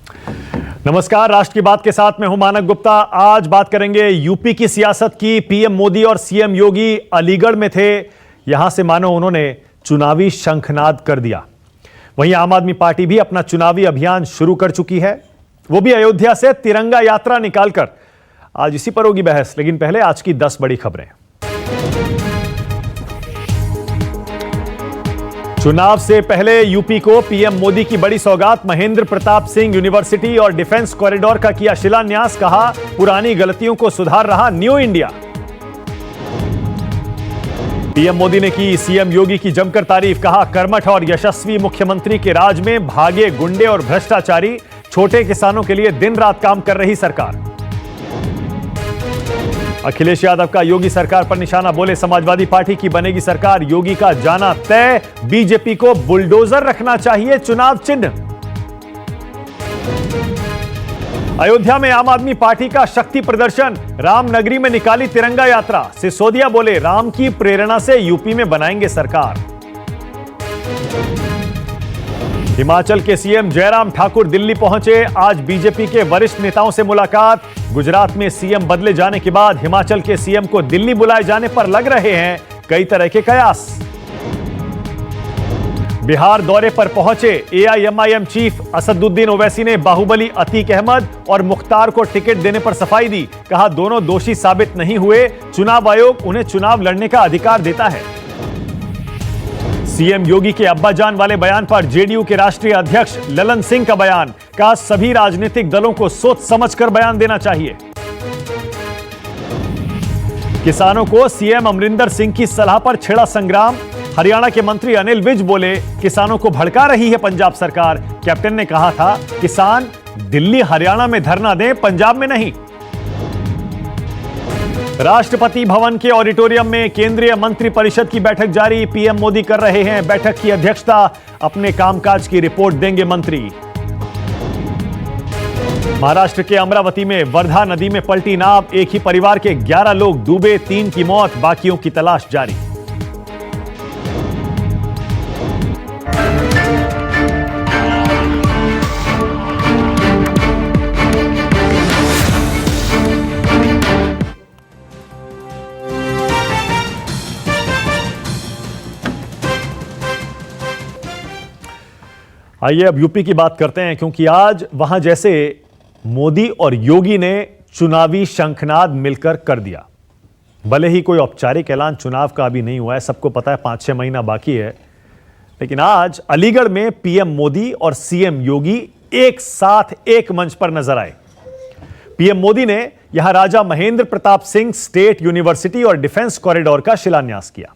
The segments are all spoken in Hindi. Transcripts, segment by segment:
नमस्कार, राष्ट्र की बात के साथ मैं हूं मानक गुप्ता। आज बात करेंगे यूपी की सियासत की। पीएम मोदी और सीएम योगी अलीगढ़ में थे। यहां से मानो उन्होंने चुनावी शंखनाद कर दिया। वहीं आम आदमी पार्टी भी अपना चुनावी अभियान शुरू कर चुकी है, वो भी अयोध्या से तिरंगा यात्रा निकालकर। आज इसी पर होगी बहस, लेकिन पहले आज की 10 बड़ी खबरें। चुनाव से पहले यूपी को पीएम मोदी की बड़ी सौगात। महेंद्र प्रताप सिंह यूनिवर्सिटी और डिफेंस कॉरिडोर का किया शिलान्यास। कहा, पुरानी गलतियों को सुधार रहा न्यू इंडिया। पीएम मोदी ने की सीएम योगी की जमकर तारीफ। कहा, कर्मठ और यशस्वी मुख्यमंत्री के राज में भागे गुंडे और भ्रष्टाचारी। छोटे किसानों के लिए दिन रात काम कर रही सरकार। अखिलेश यादव का योगी सरकार पर निशाना। बोले, समाजवादी पार्टी की बनेगी सरकार। योगी का जाना तय, बीजेपी को बुलडोजर रखना चाहिए चुनाव चिन्ह। अयोध्या में आम आदमी पार्टी का शक्ति प्रदर्शन। रामनगरी में निकाली तिरंगा यात्रा। सिसोदिया बोले, राम की प्रेरणा से यूपी में बनाएंगे सरकार। हिमाचल के सीएम जयराम ठाकुर दिल्ली पहुंचे। आज बीजेपी के वरिष्ठ नेताओं से मुलाकात। गुजरात में सीएम बदले जाने के बाद हिमाचल के सीएम को दिल्ली बुलाए जाने पर लग रहे हैं कई तरह के कयास। बिहार दौरे पर पहुंचे एआईएमआईएम चीफ असदुद्दीन ओवैसी ने बाहुबली अतीक अहमद और मुख्तार को टिकट देने पर सफाई दी। कहा, दोनों दोषी साबित नहीं हुए, चुनाव आयोग उन्हें चुनाव लड़ने का अधिकार देता है। सीएम योगी के अब्बाजान वाले बयान पर जेडीयू के राष्ट्रीय अध्यक्ष ललन सिंह का बयान। कहा, सभी राजनीतिक दलों को सोच समझकर बयान देना चाहिए। किसानों को सीएम अमरिंदर सिंह की सलाह पर छेड़ा संग्राम। हरियाणा के मंत्री अनिल विज बोले, किसानों को भड़का रही है पंजाब सरकार। कैप्टन ने कहा था, किसान दिल्ली हरियाणा में धरना दें, पंजाब में नहीं। राष्ट्रपति भवन के ऑडिटोरियम में केंद्रीय मंत्रिपरिषद की बैठक जारी। पीएम मोदी कर रहे हैं बैठक की अध्यक्षता। अपने कामकाज की रिपोर्ट देंगे मंत्री। महाराष्ट्र के अमरावती में वर्धा नदी में पलटी नाव। एक ही परिवार के 11 लोग डूबे, 3 की मौत, बाकियों की तलाश जारी। आइए अब यूपी की बात करते हैं, क्योंकि आज वहां जैसे मोदी और योगी ने चुनावी शंखनाद मिलकर कर दिया। भले ही कोई औपचारिक ऐलान चुनाव का अभी नहीं हुआ है, सबको पता है 5-6 महीना बाकी है, लेकिन आज अलीगढ़ में पीएम मोदी और सीएम योगी एक साथ एक मंच पर नजर आए। पीएम मोदी ने यहां राजा महेंद्र प्रताप सिंह स्टेट यूनिवर्सिटी और डिफेंस कॉरिडोर का शिलान्यास किया।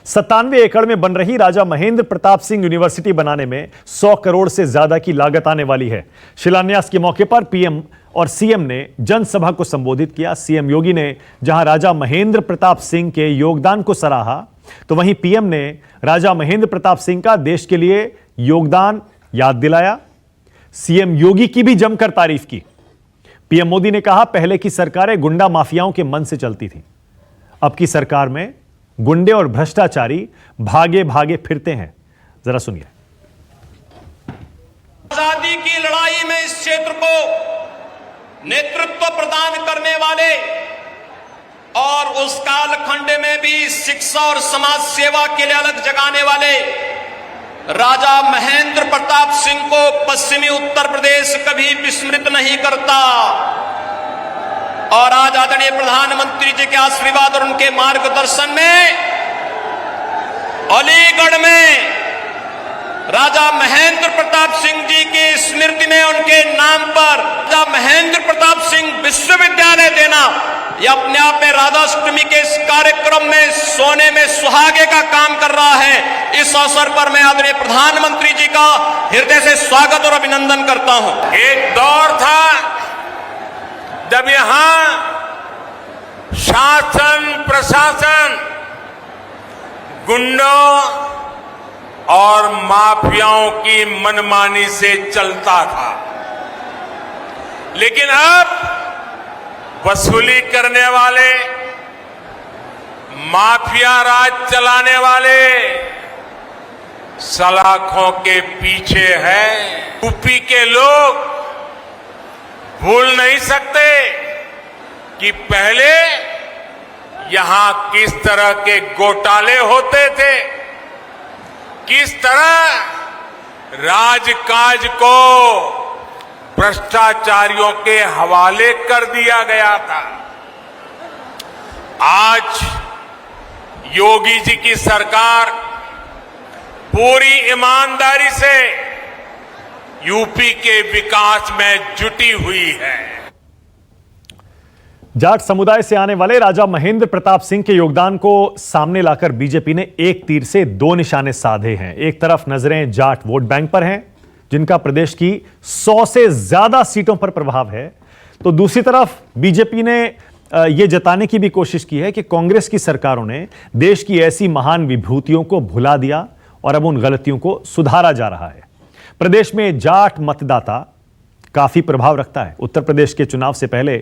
97 एकड़ में बन रही राजा महेंद्र प्रताप सिंह यूनिवर्सिटी बनाने में 100 करोड़ से ज्यादा की लागत आने वाली है। शिलान्यास के मौके पर पीएम और सीएम ने जनसभा को संबोधित किया। सीएम योगी ने जहां राजा महेंद्र प्रताप सिंह के योगदान को सराहा, तो वहीं पीएम ने राजा महेंद्र प्रताप सिंह का देश के लिए योगदान याद दिलाया। सीएम योगी की भी जमकर तारीफ की। पीएम मोदी ने कहा, पहले की सरकारें गुंडा माफियाओं के मन से चलती थी, अब की सरकार में गुंडे और भ्रष्टाचारी भागे भागे फिरते हैं। जरा सुनिए। आजादी की लड़ाई में इस क्षेत्र को नेतृत्व प्रदान करने वाले और उस कालखंड में भी शिक्षा और समाज सेवा के लिए अलग जगाने वाले राजा महेंद्र प्रताप सिंह को पश्चिमी उत्तर प्रदेश कभी विस्मृत नहीं करता। और आज आदरणीय प्रधानमंत्री जी के आशीर्वाद और उनके मार्गदर्शन में अलीगढ़ में राजा महेंद्र प्रताप सिंह जी की स्मृति में उनके नाम पर राजा महेंद्र प्रताप सिंह विश्वविद्यालय देना, यह अपने आप में राधाष्टमी के इस कार्यक्रम में सोने में सुहागे का काम कर रहा है। इस अवसर पर मैं आदरणीय प्रधानमंत्री जी का हृदय से स्वागत और अभिनंदन करता हूं। एक दौर था जब यहां शासन प्रशासन गुंडों और माफियाओं की मनमानी से चलता था, लेकिन अब वसूली करने वाले, माफिया राज चलाने वाले सलाखों के पीछे है। यूपी के लोग भूल नहीं सकते कि पहले यहां किस तरह के घोटाले होते थे, किस तरह राजकाज को भ्रष्टाचारियों के हवाले कर दिया गया था। आज योगी जी की सरकार पूरी ईमानदारी से यूपी के विकास में जुटी हुई है। जाट समुदाय से आने वाले राजा महेंद्र प्रताप सिंह के योगदान को सामने लाकर बीजेपी ने एक तीर से दो निशाने साधे हैं। एक तरफ नजरें जाट वोट बैंक पर हैं, जिनका प्रदेश की 100 से ज्यादा सीटों पर प्रभाव है, तो दूसरी तरफ बीजेपी ने यह जताने की भी कोशिश की है कि कांग्रेस की सरकारों ने देश की ऐसी महान विभूतियों को भुला दिया और अब उन गलतियों को सुधारा जा रहा है। प्रदेश में जाट मतदाता काफी प्रभाव रखता है। उत्तर प्रदेश के चुनाव से पहले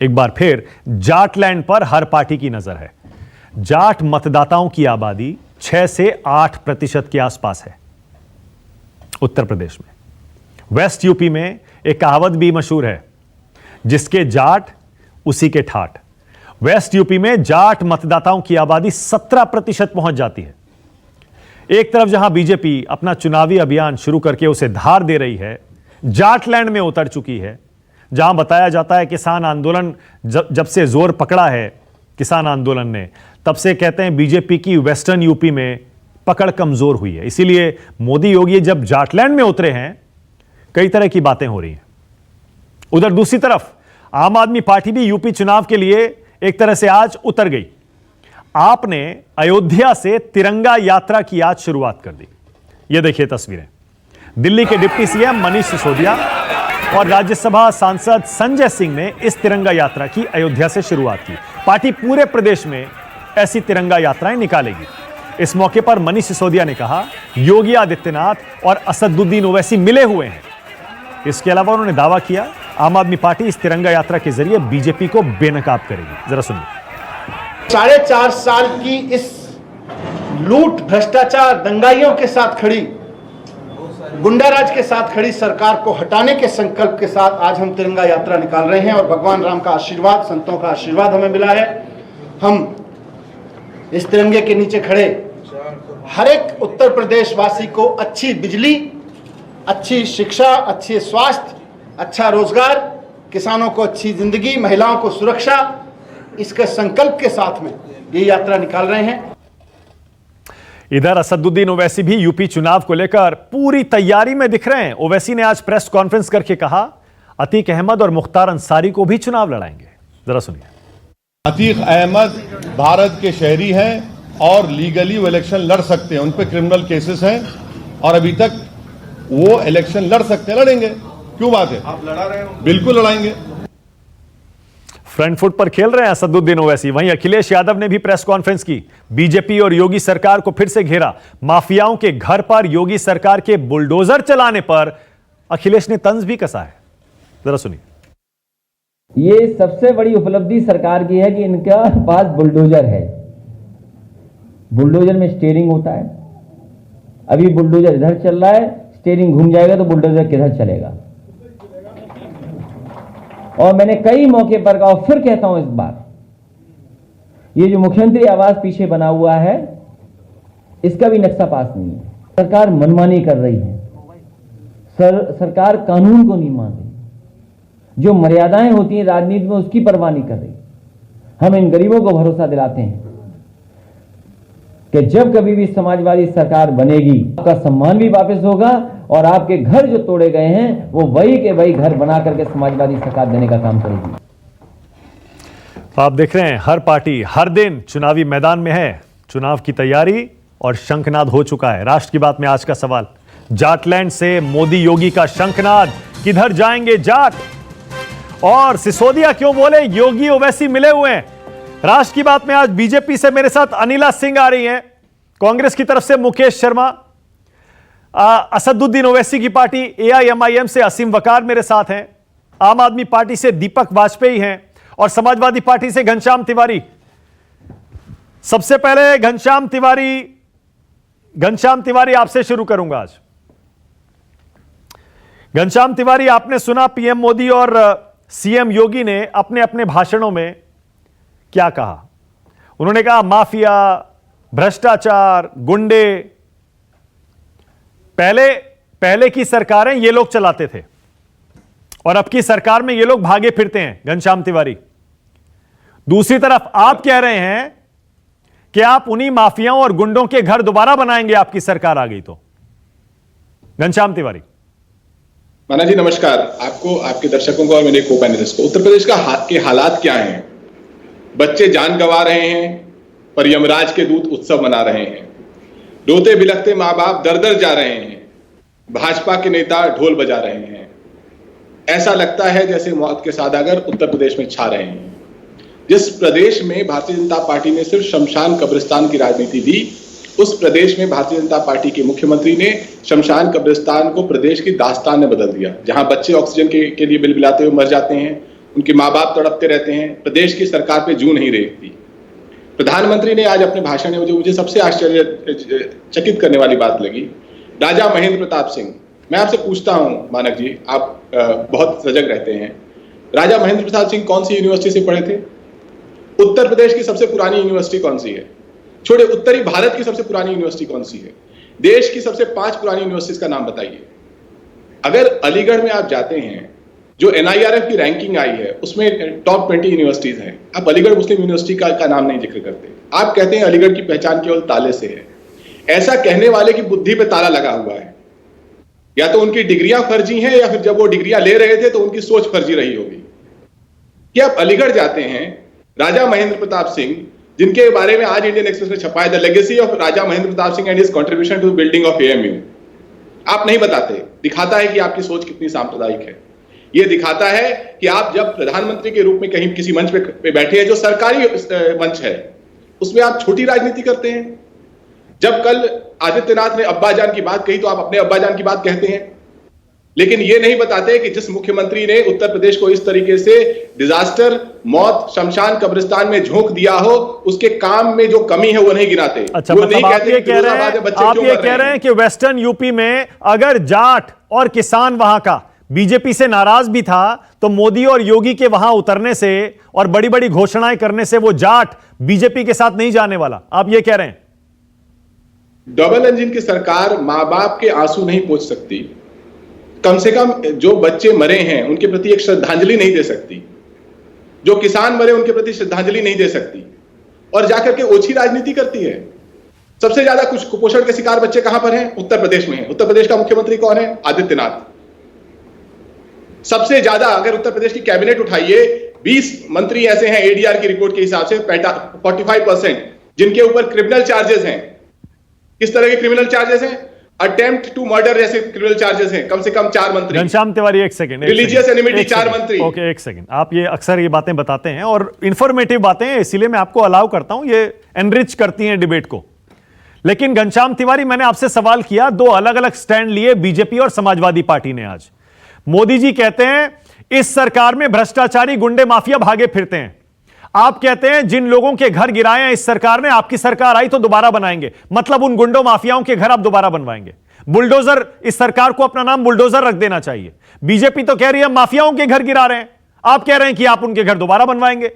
एक बार फिर जाटलैंड पर हर पार्टी की नजर है। जाट मतदाताओं की आबादी 6 से 8% के आसपास है उत्तर प्रदेश में। वेस्ट यूपी में एक कहावत भी मशहूर है, जिसके जाट उसी के ठाट। वेस्ट यूपी में जाट मतदाताओं की आबादी 17% पहुंच जाती है। एक तरफ जहां बीजेपी अपना चुनावी अभियान शुरू करके उसे धार दे रही है, जाटलैंड में उतर चुकी है, जहां बताया जाता है किसान आंदोलन जब से जोर पकड़ा है किसान आंदोलन ने, तब से कहते हैं बीजेपी की वेस्टर्न यूपी में पकड़ कमजोर हुई है। इसीलिए मोदी योगी जब जाटलैंड में उतरे हैं, कई तरह की बातें हो रही हैं। उधर दूसरी तरफ आम आदमी पार्टी भी यूपी चुनाव के लिए एक तरह से आज उतर गई। आपने अयोध्या से तिरंगा यात्रा की आज शुरुआत कर दी। यह देखिए तस्वीरें। दिल्ली के डिप्टी सीएम मनीष सिसोदिया और राज्यसभा सांसद संजय सिंह ने इस तिरंगा यात्रा की अयोध्या से शुरुआत की। पार्टी पूरे प्रदेश में ऐसी तिरंगा यात्राएं निकालेगी। इस मौके पर मनीष सिसोदिया ने कहा, योगी आदित्यनाथ और असदुद्दीन ओवैसी मिले हुए हैं। इसके अलावा उन्होंने दावा किया, आम आदमी पार्टी इस तिरंगा यात्रा के जरिए बीजेपी को बेनकाब करेगी। जरा सुनिए। 4.5 साल की इस लूट, भ्रष्टाचार, दंगाइयों के साथ खड़ी, गुंडाराज के साथ खड़ी सरकार को हटाने के संकल्प के साथ आज हम तिरंगा यात्रा निकाल रहे हैं और भगवान राम का आशीर्वाद, संतों का आशीर्वाद हमें मिला है। हम इस तिरंगे के नीचे खड़े हर एक उत्तर प्रदेश वासी को अच्छी बिजली, अच्छी शिक्षा, अच्छे स्वास्थ्य, अच्छा रोजगार, किसानों को अच्छी जिंदगी, महिलाओं को सुरक्षा, इसके संकल्प के साथ में ये यात्रा निकाल रहे हैं। इधर असदुद्दीन ओवैसी भी यूपी चुनाव को लेकर पूरी तैयारी में दिख रहे हैं। ओवैसी ने आज प्रेस कॉन्फ्रेंस करके कहा, अतीक अहमद और मुख्तार अंसारी को भी चुनाव लड़ाएंगे। जरा सुनिए। अतीक अहमद भारत के शहरी हैं और लीगली वो इलेक्शन लड़ सकते हैं, उन पे क्रिमिनल केसेस हैं और अभी तक वो इलेक्शन लड़ सकते हैं। लड़ेंगे, क्यों बात है? आप लड़ा रहे हो? बिल्कुल लड़ाएंगे। फ्रंट फुट पर खेल रहे हैं असदुद्दीन ओवैसी। वहीं अखिलेश यादव ने भी प्रेस कॉन्फ्रेंस की। बीजेपी और योगी सरकार को फिर से घेरा। माफियाओं के घर पर योगी सरकार के बुलडोजर चलाने पर अखिलेश ने तंज भी कसा है। जरा सुनिए। ये सबसे बड़ी उपलब्धि सरकार की है कि इनका पास बुलडोजर है। बुलडोजर में स्टीयरिंग होता है। अभी बुलडोजर इधर चल रहा है, स्टीयरिंग घूम जाएगा तो बुलडोजर किधर चलेगा। और मैंने कई मौके पर कहा, फिर कहता हूं इस बार, ये जो मुख्यमंत्री आवास पीछे बना हुआ है, इसका भी नक्शा पास नहीं है। सरकार मनमानी कर रही है। सरकार कानून को नहीं मान रही। जो मर्यादाएं होती हैं राजनीति में, उसकी परवाह नहीं कर रही। हम इन गरीबों को भरोसा दिलाते हैं कि जब कभी भी समाजवादी सरकार बनेगी, आपका सम्मान भी वापस होगा और आपके घर जो तोड़े गए हैं वो वही के वही घर बना करके समाजवादी सरकार देने का काम करेगी। आप देख रहे हैं, हर पार्टी हर दिन चुनावी मैदान में है। चुनाव की तैयारी और शंखनाद हो चुका है। राष्ट्र की बात में आज का सवाल, जाटलैंड से मोदी योगी का शंखनाद, किधर जाएंगे जाट? और सिसोदिया क्यों बोले योगी ओवैसी मिले हुए हैं? राष्ट्र की बात में आज बीजेपी से मेरे साथ अनिला सिंह आ रही हैं, कांग्रेस की तरफ से मुकेश शर्मा, असदुद्दीन ओवैसी की पार्टी AIMIM से असीम वकार मेरे साथ हैं, आम आदमी पार्टी से दीपक वाजपेयी हैं और समाजवादी पार्टी से घनश्याम तिवारी। सबसे पहले घनश्याम तिवारी आपसे शुरू करूंगा आज। घनश्याम तिवारी, आपने सुना पीएम मोदी और सीएम योगी ने अपने अपने भाषणों में क्या कहा। उन्होंने कहा माफिया, भ्रष्टाचार, गुंडे, पहले की सरकारें ये लोग चलाते थे और अब की सरकार में ये लोग भागे फिरते हैं, घनश्याम तिवारी। दूसरी तरफ आप कह रहे हैं कि आप उन्हीं माफियाओं और गुंडों के घर दोबारा बनाएंगे आपकी सरकार आ गई तो। घनश्याम तिवारी। माना जी नमस्कार, आपको, आपके दर्शकों को और मेरे को पैनलिस्ट को। उत्तर प्रदेश के हालात क्या हैं? बच्चे जान गंवा रहे हैं पर यमराज के दूत उत्सव मना रहे हैं। रोते बिलखते माँ बाप दर दर जा रहे हैं। भाजपा के नेता ढोल बजा रहे हैं। ऐसा लगता है जैसे मौत के सौदागर उत्तर प्रदेश में छा रहे हैं। जिस प्रदेश में भारतीय जनता पार्टी ने सिर्फ शमशान कब्रिस्तान की राजनीति दी, उस प्रदेश में भारतीय जनता पार्टी के मुख्यमंत्री ने शमशान कब्रिस्तान को प्रदेश की दास्तान में बदल दिया। जहां बच्चे ऑक्सीजन के लिए बिलबिलाते हुए मर जाते हैं, उनके माँ बाप तड़पते रहते हैं, प्रदेश की सरकार पे जूं नहीं रेखती। प्रधानमंत्री ने आज अपने भाषण में जो मुझे सबसे आश्चर्यचकित करने वाली बात लगी, राजा महेंद्र प्रताप सिंह। मैं आपसे पूछता हूं मानक जी, आप बहुत सजग रहते हैं, राजा महेंद्र प्रताप सिंह कौन सी यूनिवर्सिटी से पढ़े थे? उत्तर प्रदेश की सबसे पुरानी यूनिवर्सिटी कौन सी है? छोड़े, उत्तरी भारत की सबसे पुरानी यूनिवर्सिटी कौन सी है? देश की सबसे 5 पुरानी यूनिवर्सिटीज का नाम बताइए। अगर अलीगढ़ में आप जाते हैं, जो NIRF की रैंकिंग आई है उसमें टॉप 20 यूनिवर्सिटीज हैं, आप अलीगढ़ मुस्लिम यूनिवर्सिटी का नाम नहीं जिक्र करते। आप कहते हैं अलीगढ़ की पहचान केवल ताले से है। ऐसा कहने वाले की बुद्धि पे ताला लगा हुआ है। या तो उनकी डिग्रियां फर्जी हैं या फिर जब वो डिग्रियां ले रहे थे तो उनकी सोच फर्जी रही होगी। कि आप अलीगढ़ जाते हैं, राजा महेंद्र प्रताप सिंह, जिनके बारे में आज इंडियन एक्सप्रेस में छपा है, the legacy of Raja Mahendra Pratap Singh and his contribution to building of AMU, आप नहीं बताते। दिखाता है कि आपकी सोच कितनी सांप्रदायिक है। यह दिखाता है कि आप जब प्रधानमंत्री के रूप में कहीं किसी मंच पे बैठे हैं जो सरकारी मंच है, उसमें आप छोटी राजनीति करते हैं। जब कल आदित्यनाथ ने अब्बाजान की बात कही तो आप अपने अब्बाजान की बात कहते हैं, लेकिन ये नहीं बताते कि जिस मुख्यमंत्री ने उत्तर प्रदेश को इस तरीके से डिजास्टर, मौत, शमशान कब्रिस्तान में झोंक दिया हो, उसके काम में जो कमी है वो नहीं गिनाते। अच्छा, मतलब आप ये कह रहे हैं कि वेस्टर्न यूपी में अगर जाट और किसान वहां का बीजेपी से नाराज भी था तो मोदी और योगी के वहां उतरने से और बड़ी बड़ी घोषणाएं करने से वो जाट बीजेपी के साथ नहीं जाने वाला, आप ये कह रहे हैं? डबल इंजन की सरकार मां बाप के आंसू नहीं पोंछ सकती, कम से कम जो बच्चे मरे हैं उनके प्रति एक श्रद्धांजलि नहीं दे सकती, जो किसान मरे उनके प्रति श्रद्धांजलि नहीं दे सकती, और जाकर के ओछी राजनीति करती है। सबसे ज्यादा कुछ कुपोषण के शिकार बच्चे कहां पर हैं? उत्तर प्रदेश में हैं। उत्तर प्रदेश का मुख्यमंत्री कौन है? आदित्यनाथ। सबसे ज्यादा अगर उत्तर प्रदेश की कैबिनेट उठाइए, 20 मंत्री ऐसे हैं ADR की रिपोर्ट के हिसाब से 45% जिनके ऊपर क्रिमिनल चार्जेस हैं। किस तरह के क्रिमिनल चार्जेस हैं? अटेम्प्ट टू मर्डर जैसे क्रिमिनल चार्जेस हैं, कम से कम 4 मंत्री। घनश्याम तिवारी, एक सेकंड, रिलीजियस एनिमिटी 4 मंत्री। ओके, एक सेकंड। आप ये अक्सर ये बातें बताते हैं और इंफॉर्मेटिव बातें हैं, इसीलिए मैं आपको अलाउ करता हूं, ये एनरिच करती हैं डिबेट को। लेकिन घनश्याम तिवारी, मैंने आपसे सवाल किया, 2 अलग अलग स्टैंड लिए बीजेपी और समाजवादी पार्टी ने आज। मोदी जी कहते हैं इस सरकार में भ्रष्टाचारी, गुंडे, माफिया भागे फिरते हैं। आप कहते हैं जिन लोगों के घर गिराए हैं इस सरकार ने, आपकी सरकार आई तो दोबारा बनाएंगे। मतलब उन गुंडों माफियाओं के घर आप दोबारा बनवाएंगे। बुलडोजर, इस सरकार को अपना नाम बुलडोजर रख देना चाहिए। बीजेपी तो कह रही है माफियाओं के घर गिरा रहे हैं, आप कह रहे हैं कि आप उनके घर दोबारा बनवाएंगे।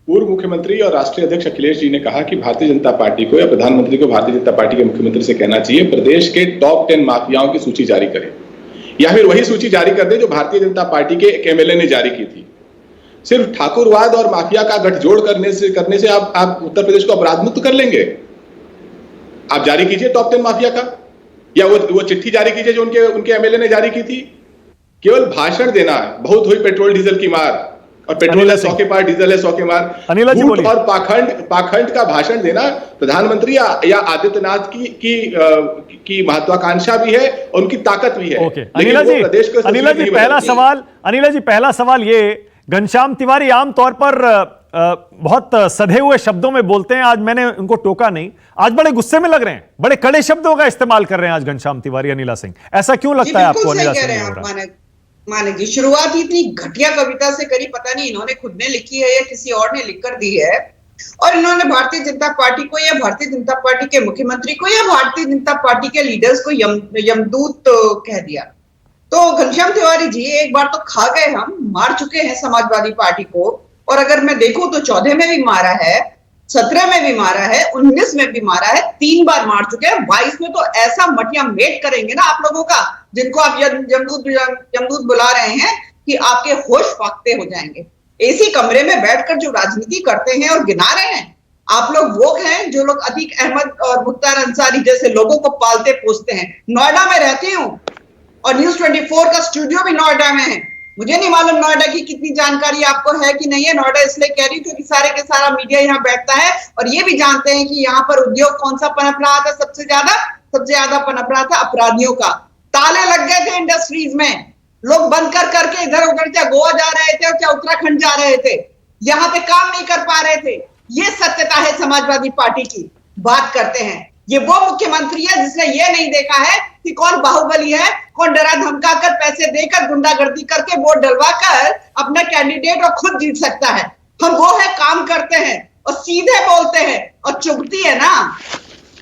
पूर्व मुख्यमंत्री और राष्ट्रीय अध्यक्ष अखिलेश जी ने कहा कि भारतीय जनता पार्टी को या प्रधानमंत्री को भारतीय जनता पार्टी के मुख्यमंत्री से कहना चाहिए प्रदेश के टॉप 10 माफियाओं की सूची जारी करें, या फिर वही सूची जारी कर दे जो भारतीय जनता पार्टी के एक MLA ने जारी की थी। सिर्फ ठाकुरवाद और माफिया का गठजोड़ करने से आप उत्तर प्रदेश को अपराध मुक्त कर लेंगे? आप जारी कीजिए टॉप 10 माफिया का, या वो चिट्ठी जारी कीजिए जो उनके MLA ने जारी की थी। केवल भाषण देना है, बहुत हुई पेट्रोल डीजल की मार, और पेट्रोल है 100 के पार, डीजल है 100 के मार। झूठ और पाखंड का भाषण देना प्रधानमंत्री या आदित्यनाथ की महत्वाकांक्षा भी है और उनकी ताकत भी है। अनिला जी, पहला सवाल ये, घनश्याम तिवारी आमतौर पर बहुत सधे हुए शब्दों में बोलते हैं, आज मैंने उनको टोका नहीं, आज बड़े गुस्से में लग रहे हैं, बड़े कड़े शब्दों का इस्तेमाल कर रहे हैं आज घनश्याम तिवारी। अनिला सिंह, ऐसा क्यों लगता है आपको? अनिला सिंह, मानक जी, शुरुआत ही इतनी घटिया कविता से करी, पता नहीं इन्होंने खुद ने लिखी है या किसी और ने लिख कर दी है, और इन्होंने भारतीय जनता पार्टी को या भारतीय जनता पार्टी के मुख्यमंत्री को या भारतीय जनता पार्टी के लीडर्स को यमदूत कह दिया। तो घनश्याम तिवारी जी, एक बार तो खा गए, हम मार चुके हैं समाजवादी पार्टी को। और अगर मैं देखूं तो 14 में भी मारा है, 17 में भी मारा है, 19 में भी मारा है, 3 बार मार चुके हैं। 22 में तो ऐसा मटिया मेट करेंगे ना आप लोगों का, जिनको आप यमदूत बुला रहे हैं, कि आपके होश फाख्ते हो जाएंगे। एसी कमरे में बैठकर जो राजनीति करते हैं और गिना रहे हैं, आप लोग वो हैं जो लोग अतीक अहमद और मुख्तार अंसारी जैसे लोगों को पालते पोसते हैं। नोएडा में रहती हूँ और न्यूज 24 का स्टूडियो भी नोएडा में है। मुझे नहीं मालूम नोएडा की कितनी जानकारी आपको है कि नहीं है। नोएडा इसलिए कह रही हूँ क्योंकि सारे के सारा मीडिया यहाँ बैठता है और ये भी जानते हैं कि यहाँ पर उद्योग कौन सा पनप रहा था, सबसे ज्यादा पनप रहा था अपराधियों का। ताले लग गए थे इंडस्ट्रीज में, लोग बंद कर करके इधर उधर क्या गोवा जा रहे थे और क्या उत्तराखंड जा रहे थे, यहाँ पे काम नहीं कर पा रहे थे। ये सत्यता है समाजवादी पार्टी की। बात करते हैं, ये वो मुख्यमंत्री है जिसने ये नहीं देखा है कि कौन बाहुबली है, कौन डरा धमका कर पैसे देकर गुंडागर्दी करके वोट डलवा कर अपना कैंडिडेट और खुद जीत सकता है। हम वो है, काम करते हैं और सीधे बोलते हैं। और चुभती है ना,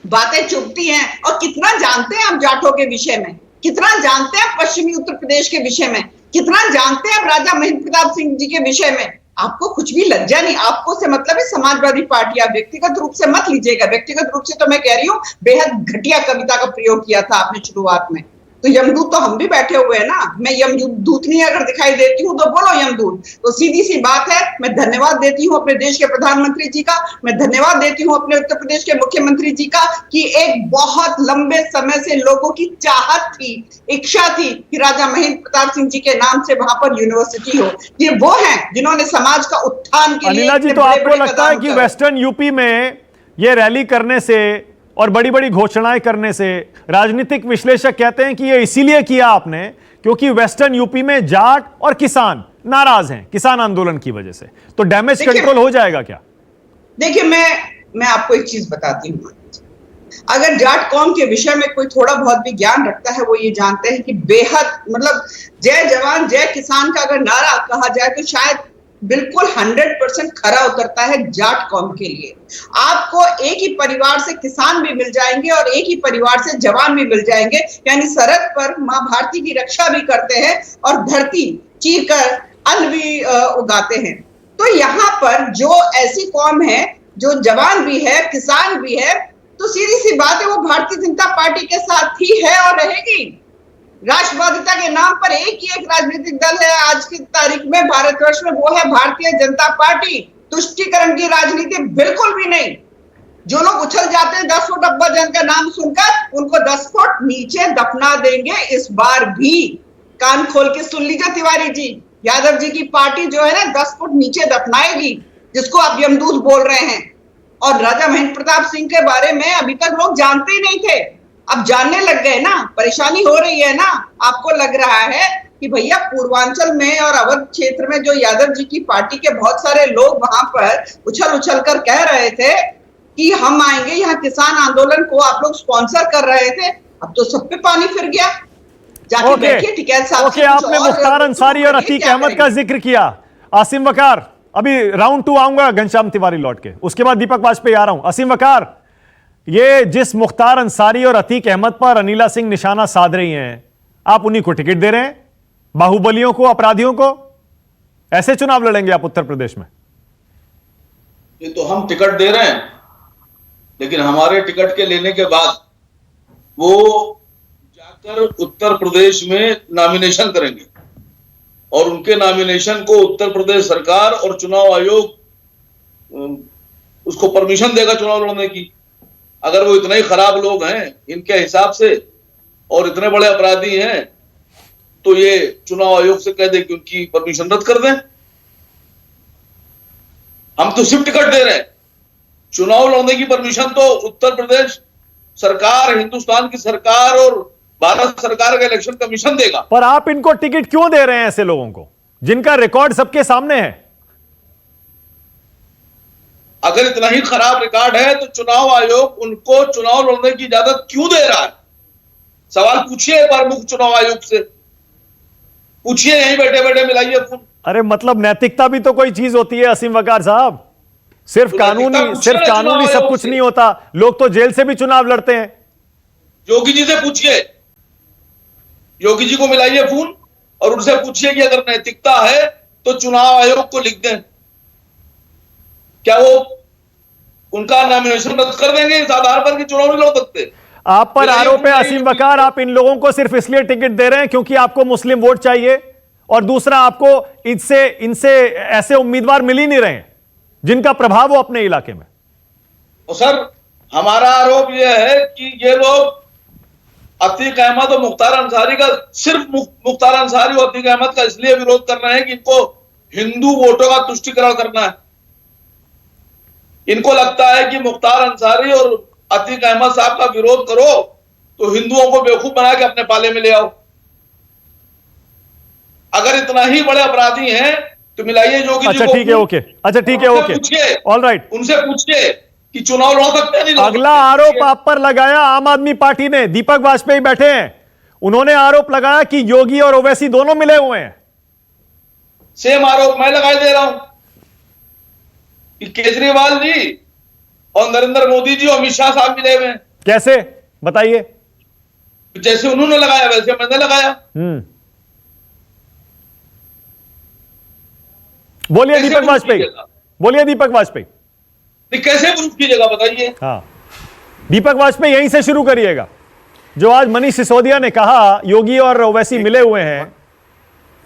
बातें चुभती हैं। और कितना जानते हैं हम जाटों के विषय में, कितना जानते हैं पश्चिमी उत्तर प्रदेश के विषय में, कितना जानते हैं राजा महेंद्र प्रताप सिंह जी के विषय में। आपको कुछ भी लज्जा नहीं, आपको से मतलब है समाजवादी पार्टी। आप व्यक्तिगत रूप से मत लीजिएगा, व्यक्तिगत रूप से तो मैं कह रही हूँ बेहद घटिया कविता का प्रयोग किया था आपने शुरुआत में। तो यमदूत तो हम भी बैठे हुए हैं ना। मैं यमदूत नहीं अगर दिखाई देती हूँ तो बोलो यमदूत। तो सीधी सी बात है, मैं धन्यवाद देती हूँ अपने देश के प्रधानमंत्री जी का, मैं धन्यवाद देती हूँ अपने उत्तर प्रदेश के मुख्यमंत्री जी का कि एक बहुत लंबे समय से लोगों की चाहत थी, इच्छा थी कि राजा महेंद्र प्रताप सिंह जी के नाम से वहां पर यूनिवर्सिटी हो। ये वो है जिन्होंने समाज का उत्थान के लिए। अनिला जी, तो आपको लगता है कि वेस्टर्न यूपी में ये रैली करने से और बड़ी बड़ी घोषणाएं करने से, राजनीतिक विश्लेषक कहते हैं कि ये इसीलिए किया आपने क्योंकि वेस्टर्न यूपी में जाट और किसान नाराज हैं किसान आंदोलन की वजह से, तो डैमेज कंट्रोल हो जाएगा क्या? देखिए, मैं आपको एक चीज बताती हूँ। अगर जाट कौम के विषय में कोई थोड़ा बहुत भी ज्ञान रखता है, वो ये जानते हैं कि बेहद मतलब जय जवान जय किसान का अगर नारा कहा जाए तो शायद बिल्कुल 100% खरा उतरता है जाट कौम के लिए। आपको एक ही परिवार से किसान भी मिल जाएंगे और एक ही परिवार से जवान भी मिल जाएंगे, यानी सरहद पर मां भारती की रक्षा भी करते हैं और धरती चीर कर अन्न भी उगाते हैं। तो यहाँ पर जो ऐसी कौम है जो जवान भी है किसान भी है, तो सीधी सी बात है वो भारतीय जनता पार्टी के साथ ही है और रहेगी। राष्ट्रवादिता के नाम पर एक ही एक राजनीतिक दल है आज की तारीख में भारतवर्ष में, वो है भारतीय जनता पार्टी। तुष्टीकरण की राजनीति बिल्कुल भी नहीं। जो लोग उछल जाते हैं 10 फुट अब्बा जन का नाम सुनकर, उनको 10 फुट नीचे दफना देंगे इस बार भी। कान खोल के सुन लीजिए तिवारी जी, यादव जी की पार्टी जो है ना 10 फुट नीचे दफनाएगी, जिसको आप यमदूत बोल रहे हैं। और राजा महेंद्र प्रताप सिंह के बारे में अभी तक लोग जानते ही नहीं थे, अब जानने लग गए ना। परेशानी हो रही है ना, आपको लग रहा है कि भैया पूर्वांचल में और अवध क्षेत्र में जो यादव जी की पार्टी के बहुत सारे लोग वहां पर उछल उछल कर कह रहे थे कि हम आएंगे, यहाँ किसान आंदोलन को आप लोग स्पॉन्सर कर रहे थे, अब तो सब पे पानी फिर गया। जाके देखिए टिकैत साहब से। आपने मुख्तार अंसारी और अतीक अहमद का जिक्र किया। आसिम वकार, अभी राउंड 2 आऊंगा घनश्याम तिवारी लौट के, उसके बाद दीपक वाजपेयी आ रहा हूं। आसिम वकार, ये जिस मुख्तार अंसारी और अतीक अहमद पर अनिला सिंह निशाना साध रही हैं, आप उन्हीं को टिकट दे रहे हैं, बाहुबलियों को, अपराधियों को? ऐसे चुनाव लड़ेंगे आप उत्तर प्रदेश में? ये तो हम टिकट दे रहे हैं, लेकिन हमारे टिकट के लेने के बाद वो जाकर उत्तर प्रदेश में नॉमिनेशन करेंगे और उनके नॉमिनेशन को उत्तर प्रदेश सरकार और चुनाव आयोग उसको परमिशन देगा चुनाव लड़ने की। अगर वो इतने ही खराब लोग हैं इनके हिसाब से और इतने बड़े अपराधी हैं, तो ये चुनाव आयोग से कह दे कि उनकी परमिशन रद्द कर दें। हम तो सिर्फ टिकट दे रहे हैं, चुनाव लड़ने की परमिशन तो उत्तर प्रदेश सरकार, हिंदुस्तान की सरकार और भारत सरकार का इलेक्शन कमीशन देगा। पर आप इनको टिकट क्यों दे रहे हैं ऐसे लोगों को जिनका रिकॉर्ड सबके सामने है? अगर इतना ही खराब रिकॉर्ड है तो चुनाव आयोग उनको चुनाव लड़ने की इजाजत क्यों दे रहा है? सवाल पूछिए प्रमुख चुनाव आयोग से, पूछिए, यहीं बैठे बैठे मिलाइए फोन। अरे मतलब नैतिकता भी तो कोई चीज होती है असीम वकार साहब, सिर्फ कानूनी सब कुछ नहीं होता। लोग तो जेल से भी चुनाव लड़ते हैं। योगी जी से पूछिए, योगी जी को मिलाइए फोन और उनसे पूछिए कि अगर नैतिकता है तो चुनाव आयोग को लिख दें, क्या वो उनका नॉमिनेशन रद्द कर देंगे इस आधार पर कि चुनाव नहीं लड़ सकते? आप पर आरोप है असीम वकार, आप इन लोगों को सिर्फ इसलिए टिकट दे रहे हैं क्योंकि आपको मुस्लिम वोट चाहिए, और दूसरा आपको इनसे ऐसे उम्मीदवार मिल ही नहीं रहे हैं जिनका प्रभाव हो अपने इलाके में। और सर हमारा आरोप यह है कि ये लोग अतीक अहमद और मुख्तार अंसारी का, सिर्फ मुख्तार अंसारी और अतीक अहमद का इसलिए विरोध कर रहे हैं कि इनको हिंदू वोटों का तुष्टीकरण करना है। इनको लगता है कि मुख्तार अंसारी और अतीक अहमद साहब का विरोध करो तो हिंदुओं को बेवकूफ बना के अपने पाले में ले आओ। अगर इतना ही बड़े अपराधी हैं तो मिलाइए योगी जी को। अच्छा ठीक है, ओके, अच्छा ठीक है, ओके, ऑल राइट, उनसे पूछिए कि चुनाव लड़ सकते हैं नहीं लड़ सकते। अगला आरोप आप पर लगाया आम आदमी पार्टी ने, दीपक वाजपेयी बैठे हैं, उन्होंने आरोप लगाया कि योगी और ओवैसी दोनों मिले हुए हैं। सेम आरोप मैं लगाए दे रहा हूं कि केजरीवाल जी और नरेंद्र मोदी जी और अमित शाह साहब मिले हुए हैं। कैसे, बताइए। जैसे उन्होंने लगाया वैसे मैंने लगाया। बोलिए दीपक वाजपेयी, बोलिए दीपक वाजपेयी। कैसे प्रूफ कीजिएगा बताइए। हाँ, दीपक वाजपेयी यहीं से शुरू करिएगा। जो आज मनीष सिसोदिया ने कहा योगी और ओवैसी मिले हुए हैं,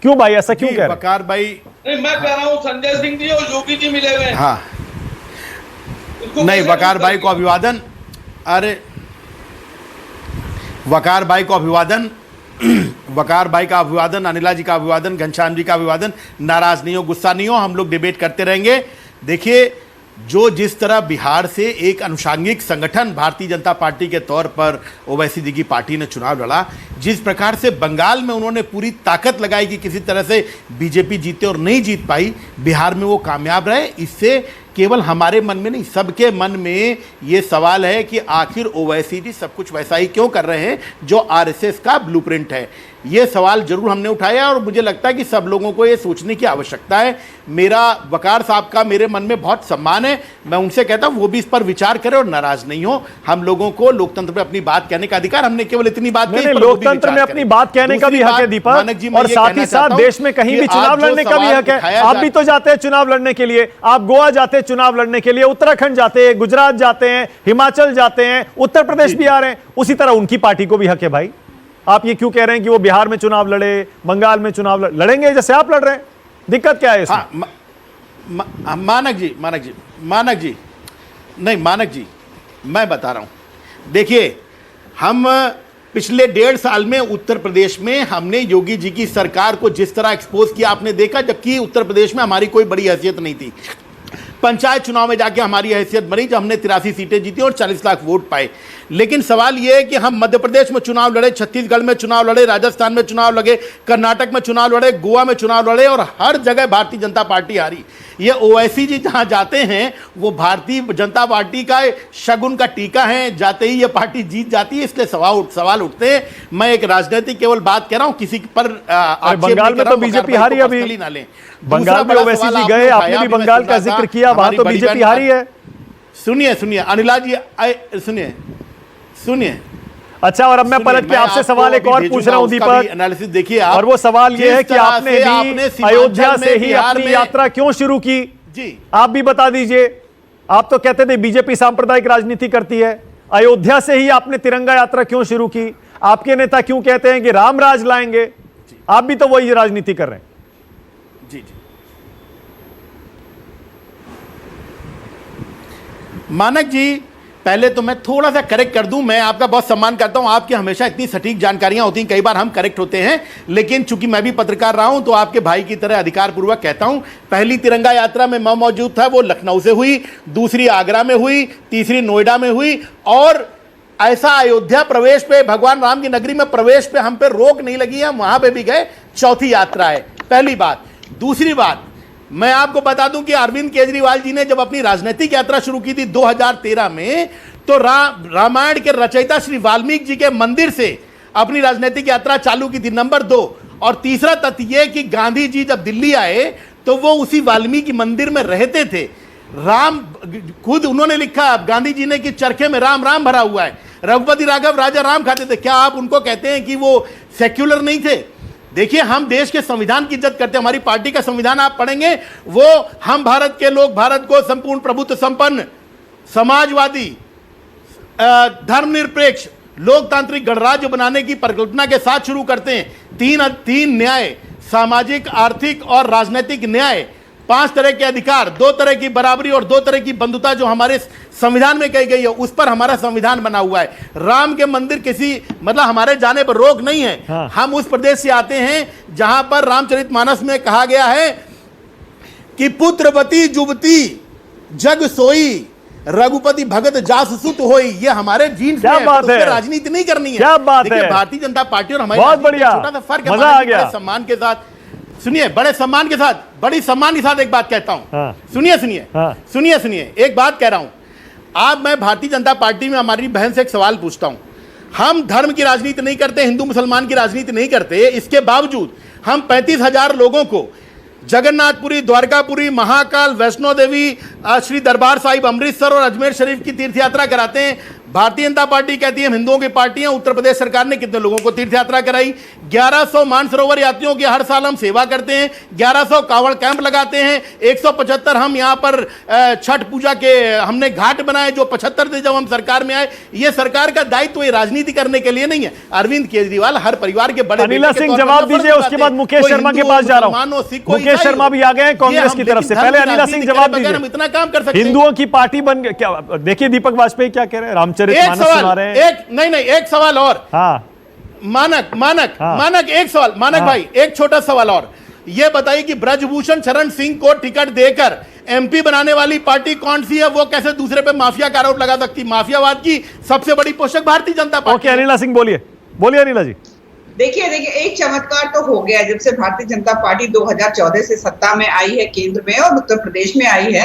क्यों भाई, ऐसा क्यों कह रहे हैं? वकार भाई, नहीं मैं कह रहा हूं संजय सिंह जी और योगी जी मिले हुए हैं। हाँ नहीं, वकार भाई को अभिवादन। अरे वकार भाई को अभिवादन, वकार भाई का अभिवादन, अनिला जी का अभिवादन, घनश्याम जी का अभिवादन। नाराज नहीं हो, गुस्सा नहीं हो, हम लोग डिबेट करते रहेंगे। देखिए, जो जिस तरह बिहार से एक अनुषांगिक संगठन भारतीय जनता पार्टी के तौर पर ओवैसी जी की पार्टी ने चुनाव लड़ा, जिस प्रकार से बंगाल में उन्होंने पूरी ताकत लगाई कि किसी तरह से बीजेपी जीते और नहीं जीत पाई, बिहार में वो कामयाब रहे। इससे केवल हमारे मन में नहीं, सबके मन में ये सवाल है कि आखिर ओवैसी जी सब कुछ वैसा ही क्यों कर रहे हैं जो आरएसएस का ब्लूप्रिंट है। ये सवाल जरूर हमने उठाया और मुझे लगता है कि सब लोगों को ये सोचने की आवश्यकता है। मेरा वकार साहब का मेरे मन में बहुत सम्मान है, मैं उनसे कहता हूँ वो भी इस पर विचार करें और नाराज नहीं हो। हम लोगों को लोकतंत्र में अपनी बात कहने का अधिकार, हमने केवल इतनी बात कही, लोकतंत्र में अपनी बात कहने का भी हक है दीपक, और साथ ही साथ देश में कहीं भी चुनाव लड़ने का भी हक है। आप भी तो जाते हैं चुनाव लड़ने के लिए, आप गोवा जाते हैं चुनाव लड़ने के लिए, उत्तराखंड जाते हैं, गुजरात जाते हैं, हिमाचल जाते हैं, उत्तर प्रदेश भी आ रहे हैं, उसी तरह उनकी पार्टी को भी हक है भाई। आप ये क्यों कह रहे हैं कि वो बिहार में चुनाव लड़े, बंगाल में चुनाव लड़ेंगे जैसे आप लड़ रहे हैं? दिक्कत क्या है इसमें? मानक जी, नहीं मानक जी, मैं बता रहा हूं। देखिए, हम पिछले 1.5 साल में उत्तर प्रदेश में हमने योगी जी की सरकार को जिस तरह एक्सपोज किया आपने देखा, जबकि उत्तर प्रदेश में हमारी कोई बड़ी हैसियत नहीं थी। पंचायत चुनाव में जाके हमारी हैसियत बनी जब हमने 83 सीटें जीती और 40 लाख वोट पाए। लेकिन सवाल यह है कि हम मध्य प्रदेश में चुनाव लड़े, छत्तीसगढ़ में चुनाव लड़े, राजस्थान में चुनाव लड़े, कर्नाटक में चुनाव लड़े, गोवा में चुनाव लड़े और हर जगह भारतीय जनता पार्टी हारी। ये ओवैसी जी जहां जाते हैं वो भारतीय जनता पार्टी का शगुन का टीका है, जाते ही ये पार्टी जीत जाती है, इसलिए सवाल उठते हैं। मैं एक राजनीतिक केवल बात कह रहा हूं, किसी पर बंगाल में तो बीजेपी हारी, अभी ना लें। बंगाल में ओवैसी जी गए, आपने भी बंगाल का जिक्र किया, वहां तो बीजेपी हारी है। सुनिए अनिला जी, सुनिए। अच्छा, और अब मैं पलट के आपसे सवाल एक और पूछ रहा हूं दीपक, एनालिसिस देखिए आप, और वो सवाल ये है कि आपने भी अयोध्या से ही अपनी यात्रा क्यों शुरू की जी? आप भी बता दीजिए। आप तो कहते थे बीजेपी सांप्रदायिक राजनीति करती है, अयोध्या से ही आपने तिरंगा यात्रा क्यों शुरू की? आपके नेता क्यों कहते हैं कि राम राज लाएंगे? आप भी तो वही राजनीति कर रहे हैं। जी मानक जी, पहले तो मैं थोड़ा सा करेक्ट कर दूं, मैं आपका बहुत सम्मान करता हूं, आपकी हमेशा इतनी सटीक जानकारियां होती हैं, कई बार हम करेक्ट होते हैं, लेकिन चूंकि मैं भी पत्रकार रहा हूं तो आपके भाई की तरह अधिकार पूर्वक कहता हूं। पहली तिरंगा यात्रा में मैं मौजूद था, वो लखनऊ से हुई, दूसरी आगरा में हुई, तीसरी नोएडा में हुई, और ऐसा अयोध्या प्रवेश पे, भगवान राम की नगरी में प्रवेश पे हम पे रोक नहीं लगी है, हम वहां पे भी गए। चौथी यात्रा है, पहली बात। दूसरी बात, मैं आपको बता दूं कि अरविंद केजरीवाल जी ने जब अपनी राजनीतिक यात्रा शुरू की थी 2013 में, तो रामायण के रचयिता श्री वाल्मीकि जी के मंदिर से अपनी राजनीतिक यात्रा चालू की थी, नंबर 2। और तीसरा तथ्य यह कि गांधी जी जब दिल्ली आए तो वो उसी वाल्मीकि मंदिर में रहते थे। राम खुद उन्होंने लिखा गांधी जी ने कि चरखे में राम राम भरा हुआ है। रघुपति राघव राजा राम खाते थे, क्या आप उनको कहते हैं कि वो सेक्युलर नहीं थे? देखिए, हम देश के संविधान की इज्जत करते हैं। हमारी पार्टी का संविधान आप पढ़ेंगे, वो हम भारत के लोग भारत को संपूर्ण प्रभुत्व संपन्न, समाजवादी, धर्मनिरपेक्ष, लोकतांत्रिक गणराज्य बनाने की परिकल्पना के साथ शुरू करते हैं। तीन न्याय, सामाजिक, आर्थिक और राजनीतिक न्याय, 5 तरह के अधिकार, 2 तरह की बराबरी और 2 तरह की बंधुता जो हमारे संविधान में कही गई है, उस पर हमारा संविधान बना हुआ है। राम के मंदिर किसी मतलब हमारे जाने पर रोक नहीं है। हाँ। हम उस प्रदेश से आते हैं जहां पर रामचरितमानस में कहा गया है कि पुत्रवती जुबती जग सोई, रघुपति भगत जास सुत होई। ये हमारे जीन्स क्या में है, बात तो उस पे है? राजनीति नहीं करनी है। क्या बात देखिए, है? भारतीय जनता पार्टी और हमारी बहुत राजनीति में बढ़िया, छोटा सा फर्क है। मजा आ गया। बड़े सम्मान के साथ सुनिए, बड़े सम्मान के साथ, बड़ी सम्मान के साथ एक बात कहता हूं। हाँ। सुनिए हाँ। सुनिए, एक बात कह रहा हूं। आज मैं भारतीय जनता पार्टी में हमारी बहन से एक सवाल पूछता हूं। हम धर्म की राजनीति नहीं करते, हिंदू मुसलमान की राजनीति नहीं करते, इसके बावजूद हम 35,000 लोगों को जगन्नाथपुरी, द्वारकापुरी, महाकाल, वैष्णो देवी, श्री दरबार साहिब, अमृतसर और अजमेर शरीफ की तीर्थ यात्रा कराते हैं। भारतीय जनता पार्टी कहती है हम हिंदुओं की पार्टी है। उत्तर प्रदेश सरकार ने कितने लोगों को तीर्थ यात्रा कराई? 1100 मानसरोवर यात्रियों की हर साल हम सेवा करते हैं, 1100 कांवड़ कैंप लगाते हैं, 175 हम यहाँ पर छठ पूजा के हमने घाट बनाए जो 75 थे जब हम सरकार में आए। ये सरकार का दायित्व ये राजनीति करने के लिए नहीं है। अरविंद केजरीवाल हर परिवार के बड़े अनिला सिंह जवाब दीजिए, उसके बाद मुकेश शर्मा के पास जा रहा हूं। मुकेश शर्मा भी आ गए हैं कांग्रेस की तरफ से। पहले अनिला सिंह जवाब दीजिए। हम इतना काम कर सकते हैं। हिंदुओं की पार्टी बन गई क्या? देखिए दीपक वाजपेयी क्या कह रहे हैं, रामचरितमानस सुना रहे हैं। एक सवाल और। हाँ मानक एक सवाल, मानक भाई एक छोटा सवाल और। ये बताइए कि ब्रजभूषण शरण सिंह को टिकट देकर एमपी बनाने वाली पार्टी कौन सी है? वो कैसे दूसरे पे माफिया का आरोप लगा सकती? माफियावाद की सबसे बड़ी पोषक भारतीय जनता पार्टी। ओके अनिला सिंह बोलिए अनिला जी। देखिए एक चमत्कार तो हो गया जब से भारतीय जनता पार्टी 2014 से सत्ता में आई है, केंद्र में और उत्तर प्रदेश में आई है।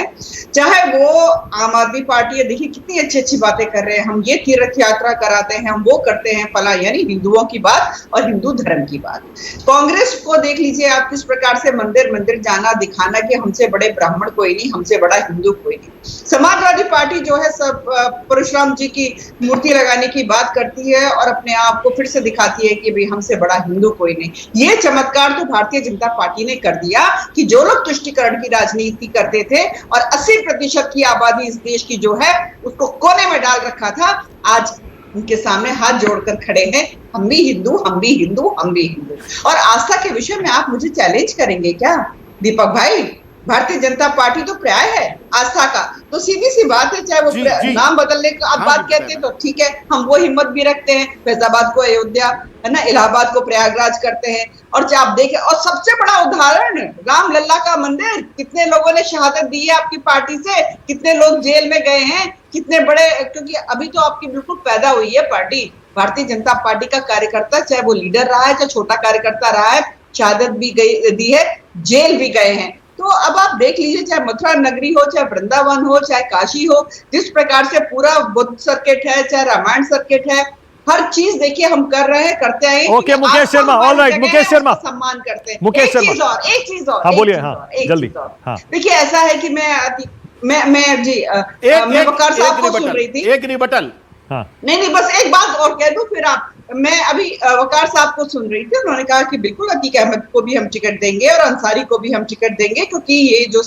चाहे वो आम आदमी पार्टी है, देखिए कितनी अच्छी बातें कर रहे हैं। हम ये तीर्थ यात्रा कराते हैं, हम वो करते हैं, फला, यानी हिंदुओं की बात और हिंदू धर्म की बात। कांग्रेस को देख लीजिए आप, किस प्रकार से मंदिर जाना, दिखाना कि हमसे बड़े ब्राह्मण कोई नहीं, हमसे बड़ा हिंदू कोई नहीं। समाजवादी पार्टी जो है सब परशुराम जी की मूर्ति लगाने की बात करती है और अपने आप को फिर से दिखाती है कि भाई हमसे बड़ा हिंदू कोई नहीं। ये चमत्कार तो भारतीय जनता पार्टी ने कर दिया कि जो लोग तुष्टीकरण की राजनीति करते थे और 80% की आबादी इस देश की जो है उसको कोने में डाल रखा था, आज उनके सामने हाथ जोड़कर खड़े हैं। हम भी हिंदू, हम भी हिंदू, हम भी हिंदू। और आस्था के विषय में आप मुझे चैलेंज करेंगे क्या दीपक भाई? भारतीय जनता पार्टी तो पर्याय है आस्था का, तो सीधी सी बात है। चाहे वो नाम बदलने का आप बात कहते हैं तो ठीक है, हम वो हिम्मत भी रखते हैं। फैजाबाद को अयोध्या है ना, इलाहाबाद को प्रयागराज करते हैं। और चाहे आप देखें, और सबसे बड़ा उदाहरण रामलला का मंदिर, कितने लोगों ने शहादत दी है आपकी पार्टी से, कितने लोग जेल में गए हैं, कितने बड़े, क्योंकि अभी तो आपकी बिल्कुल पैदा हुई है पार्टी। भारतीय जनता पार्टी का कार्यकर्ता, चाहे वो लीडर रहा है, चाहे छोटा कार्यकर्ता रहा है, शहादत भी दी है, जेल भी गए हैं। तो अब आप देख लीजिए, चाहे मथुरा नगरी हो, चाहे वृंदावन हो, चाहे काशी हो, जिस प्रकार से पूरा बुद्ध सर्किट है, चाहे रामायण सर्किट है, हर चीज देखिए हम कर रहे हैं, करते आए। ओके मुकेश शर्मा, ऑलराइट मुकेश शर्मा, सम्मान करते हैं। मुकेश शर्मा, एक चीज और हाँ बोलिए, हाँ जल्दी। हाँ देखिए ऐसा है कि मैं जी मैं वकार साहब को सुन रही थी। एक रिबटल, हाँ नहीं बस एक बात और कह दूं फिर आप। मैं अभी वकार साहब को सुन रही थी, उन्होंने कहा कि बिल्कुल अतीक अहमद को भी हम टिकट देंगे और अंसारी को भी हम टिकट देंगे, क्योंकि ये जो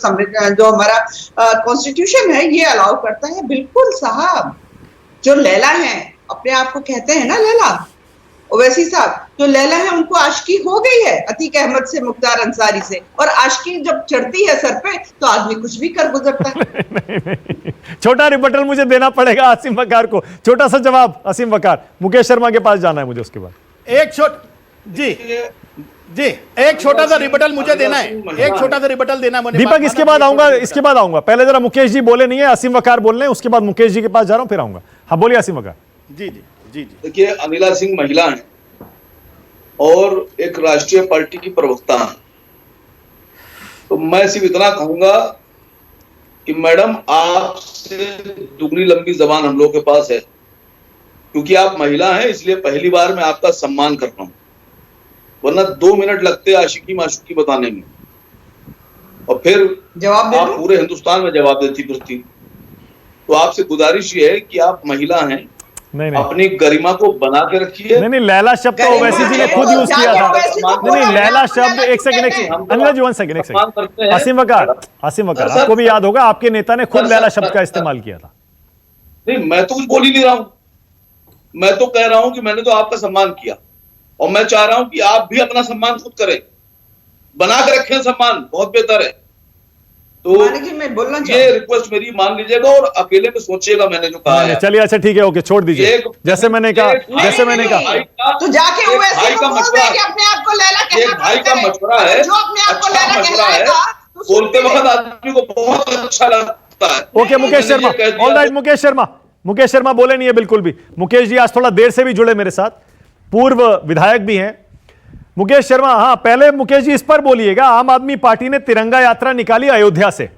हमारा कॉन्स्टिट्यूशन है ये अलाउ करता है। बिल्कुल साहब, जो लैला है, अपने आप को कहते हैं ना लैला, ओवैसी साहब जो लैला है, उनको आशिकी हो गई है अतीक अहमद से, मुख्तार अंसारी से। और आशिकी जब चढ़ती है सर पे तो आदमी कुछ भी कर गुजरता है। नहीं। छोटा रिबटल मुझे देना पड़ेगा असीम वकार को, छोटा सा जवाब असीम वकार। मुकेश शर्मा के पास जाना है मुझे, उसके बाद एक छोटा सा रिबटल मुझे देना है, एक छोटा सा रिबटल देना है दीपक। इसके बाद आऊंगा, पहले जरा मुकेश जी बोले नहीं है, असीम वकार बोल रहे हैं, उसके बाद मुकेश जी के पास जा रहा हूं, फिर आऊंगा। हाँ बोलिए असीम वकार। जी। देखिए अनिला सिंह महिला हैं और एक राष्ट्रीय पार्टी की प्रवक्ता हैं, तो मैं सिर्फ इतना कहूंगा कि मैडम आपसे दुगनी लंबी जबान हम लोग के पास है, क्योंकि आप महिला हैं, इसलिए पहली बार मैं आपका सम्मान कर रहा हूं, वरना 2 मिनट लगते आशिकी माशुकी बताने में और फिर जवाब आप पूरे हिंदुस्तान में जवाब देती फिरती। तो आपसे गुजारिश ये है कि आप महिला हैं नहीं। अपनी गरिमा को बना के रखिए। नहीं, लैला शब्द तो ओवैसी जी ने खुद यूज किया था। नहीं, लैला शब्द, एक सेकंड अनिला जी, 1 सेकंड, एक सेकंड। आसिम वकार, आपको भी याद होगा, आपके नेता ने खुद लैला शब्द का इस्तेमाल किया था। नहीं, मैं तो कुछ बोल ही नहीं रहा हूं। मैं तो कह रहा हूं कि मैंने तो आपका सम्मान किया और मैं चाह रहा हूं कि आप भी अपना सम्मान खुद करें, बना के रखें सम्मान, बहुत बेहतर है। तो मैं बोलना ये रिक्वेस्ट मेरी मान लीजिएगा और अकेले में सोचिएगा मैंने जो कहा है। चलिए, अच्छा ठीक है, ओके, छोड़ दीजिए। जैसे मैंने कहा तो जाके ओवैसी को बोल दे कि अपने आप को लैला कहना, एक भाई का मशवरा है, जो अपने आप को अच्छा लैला मशवरा है, कहलाएगा बोलते वक्त आदमी को बहुत अच्छा लगता है। ओके, मुकेश शर्मा, ऑलराइट, मुकेश शर्मा बोले नहीं है बिल्कुल भी। मुकेश जी आज थोड़ा देर से भी जुड़े मेरे साथ, पूर्व विधायक भी हैं। मुकेश शर्मा, हाँ, पहले मुकेश जी इस पर बोलिएगा, आम आदमी पार्टी ने तिरंगा यात्रा निकाली अयोध्या से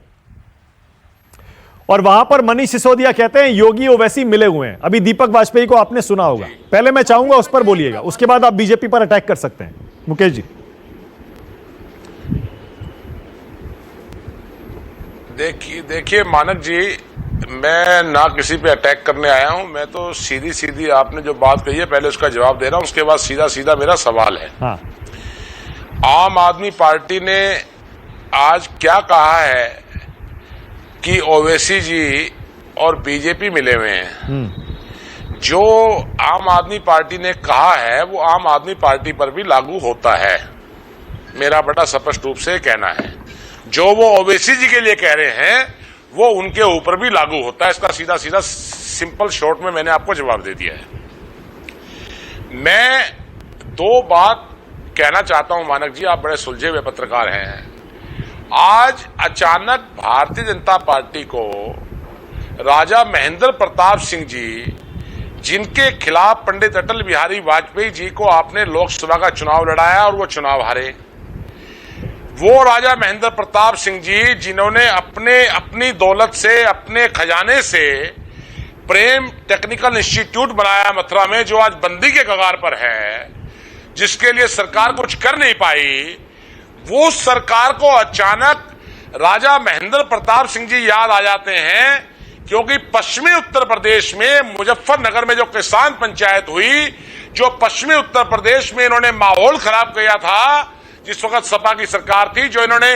और वहां पर मनीष सिसोदिया कहते हैं योगी ओवैसी मिले हुए हैं। अभी दीपक वाजपेयी को आपने सुना होगा, पहले मैं चाहूंगा उस पर बोलिएगा, उसके बाद आप बीजेपी पर अटैक कर सकते हैं। मुकेश जी। देखिए मानक जी, मैं ना किसी पे अटैक करने आया हूं, मैं तो सीधी आपने जो बात कही है पहले उसका जवाब दे रहा हूं, उसके बाद सीधा मेरा सवाल है। हाँ। आम आदमी पार्टी ने आज क्या कहा है कि ओवैसी जी और बीजेपी मिले हुए हैं। जो आम आदमी पार्टी ने कहा है वो आम आदमी पार्टी पर भी लागू होता है, मेरा बड़ा स्पष्ट रूप से कहना है। जो वो ओवैसी जी के लिए कह रहे हैं वो उनके ऊपर भी लागू होता है। इसका सीधा सिंपल शॉर्ट में मैंने आपको जवाब दे दिया है। मैं 2 बात कहना चाहता हूं मानक जी, आप बड़े सुलझे हुए पत्रकार हैं। आज अचानक भारतीय जनता पार्टी को राजा महेंद्र प्रताप सिंह जी, जिनके खिलाफ पंडित अटल बिहारी वाजपेयी जी को आपने लोकसभा का चुनाव लड़ाया और वो चुनाव हारे, वो राजा महेंद्र प्रताप सिंह जी जिन्होंने अपनी दौलत से, अपने खजाने से प्रेम टेक्निकल इंस्टीट्यूट बनाया मथुरा में, जो आज बंदी के कगार पर है, जिसके लिए सरकार कुछ कर नहीं पाई, वो सरकार को अचानक राजा महेंद्र प्रताप सिंह जी याद आ जाते हैं। क्योंकि पश्चिमी उत्तर प्रदेश में मुजफ्फरनगर में जो किसान पंचायत हुई, जो पश्चिमी उत्तर प्रदेश में इन्होंने माहौल खराब किया था, जिस वक्त सपा की सरकार थी, जो इन्होंने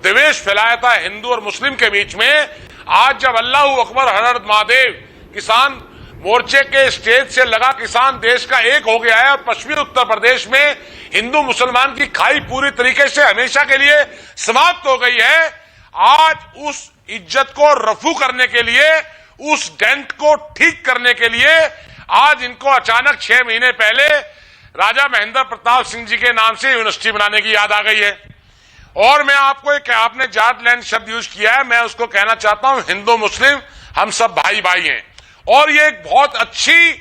द्वेष फैलाया था हिंदू और मुस्लिम के बीच में, आज जब अल्लाहू अकबर हर हर महादेव किसान मोर्चे के स्टेज से लगा किसान देश का एक हो गया है और पश्चिमी उत्तर प्रदेश में हिंदू मुसलमान की खाई पूरी तरीके से हमेशा के लिए समाप्त हो गई है। आज उस इज्जत को रफू करने के लिए, उस डेंट को ठीक करने के लिए आज इनको अचानक 6 महीने पहले राजा महेंद्र प्रताप सिंह जी के नाम से यूनिवर्सिटी बनाने की याद आ गई है। और मैं आपको आपने जाट लैंड शब्द यूज किया है, मैं उसको कहना चाहता हूं हिंदू मुस्लिम हम सब भाई भाई हैं और ये एक बहुत अच्छी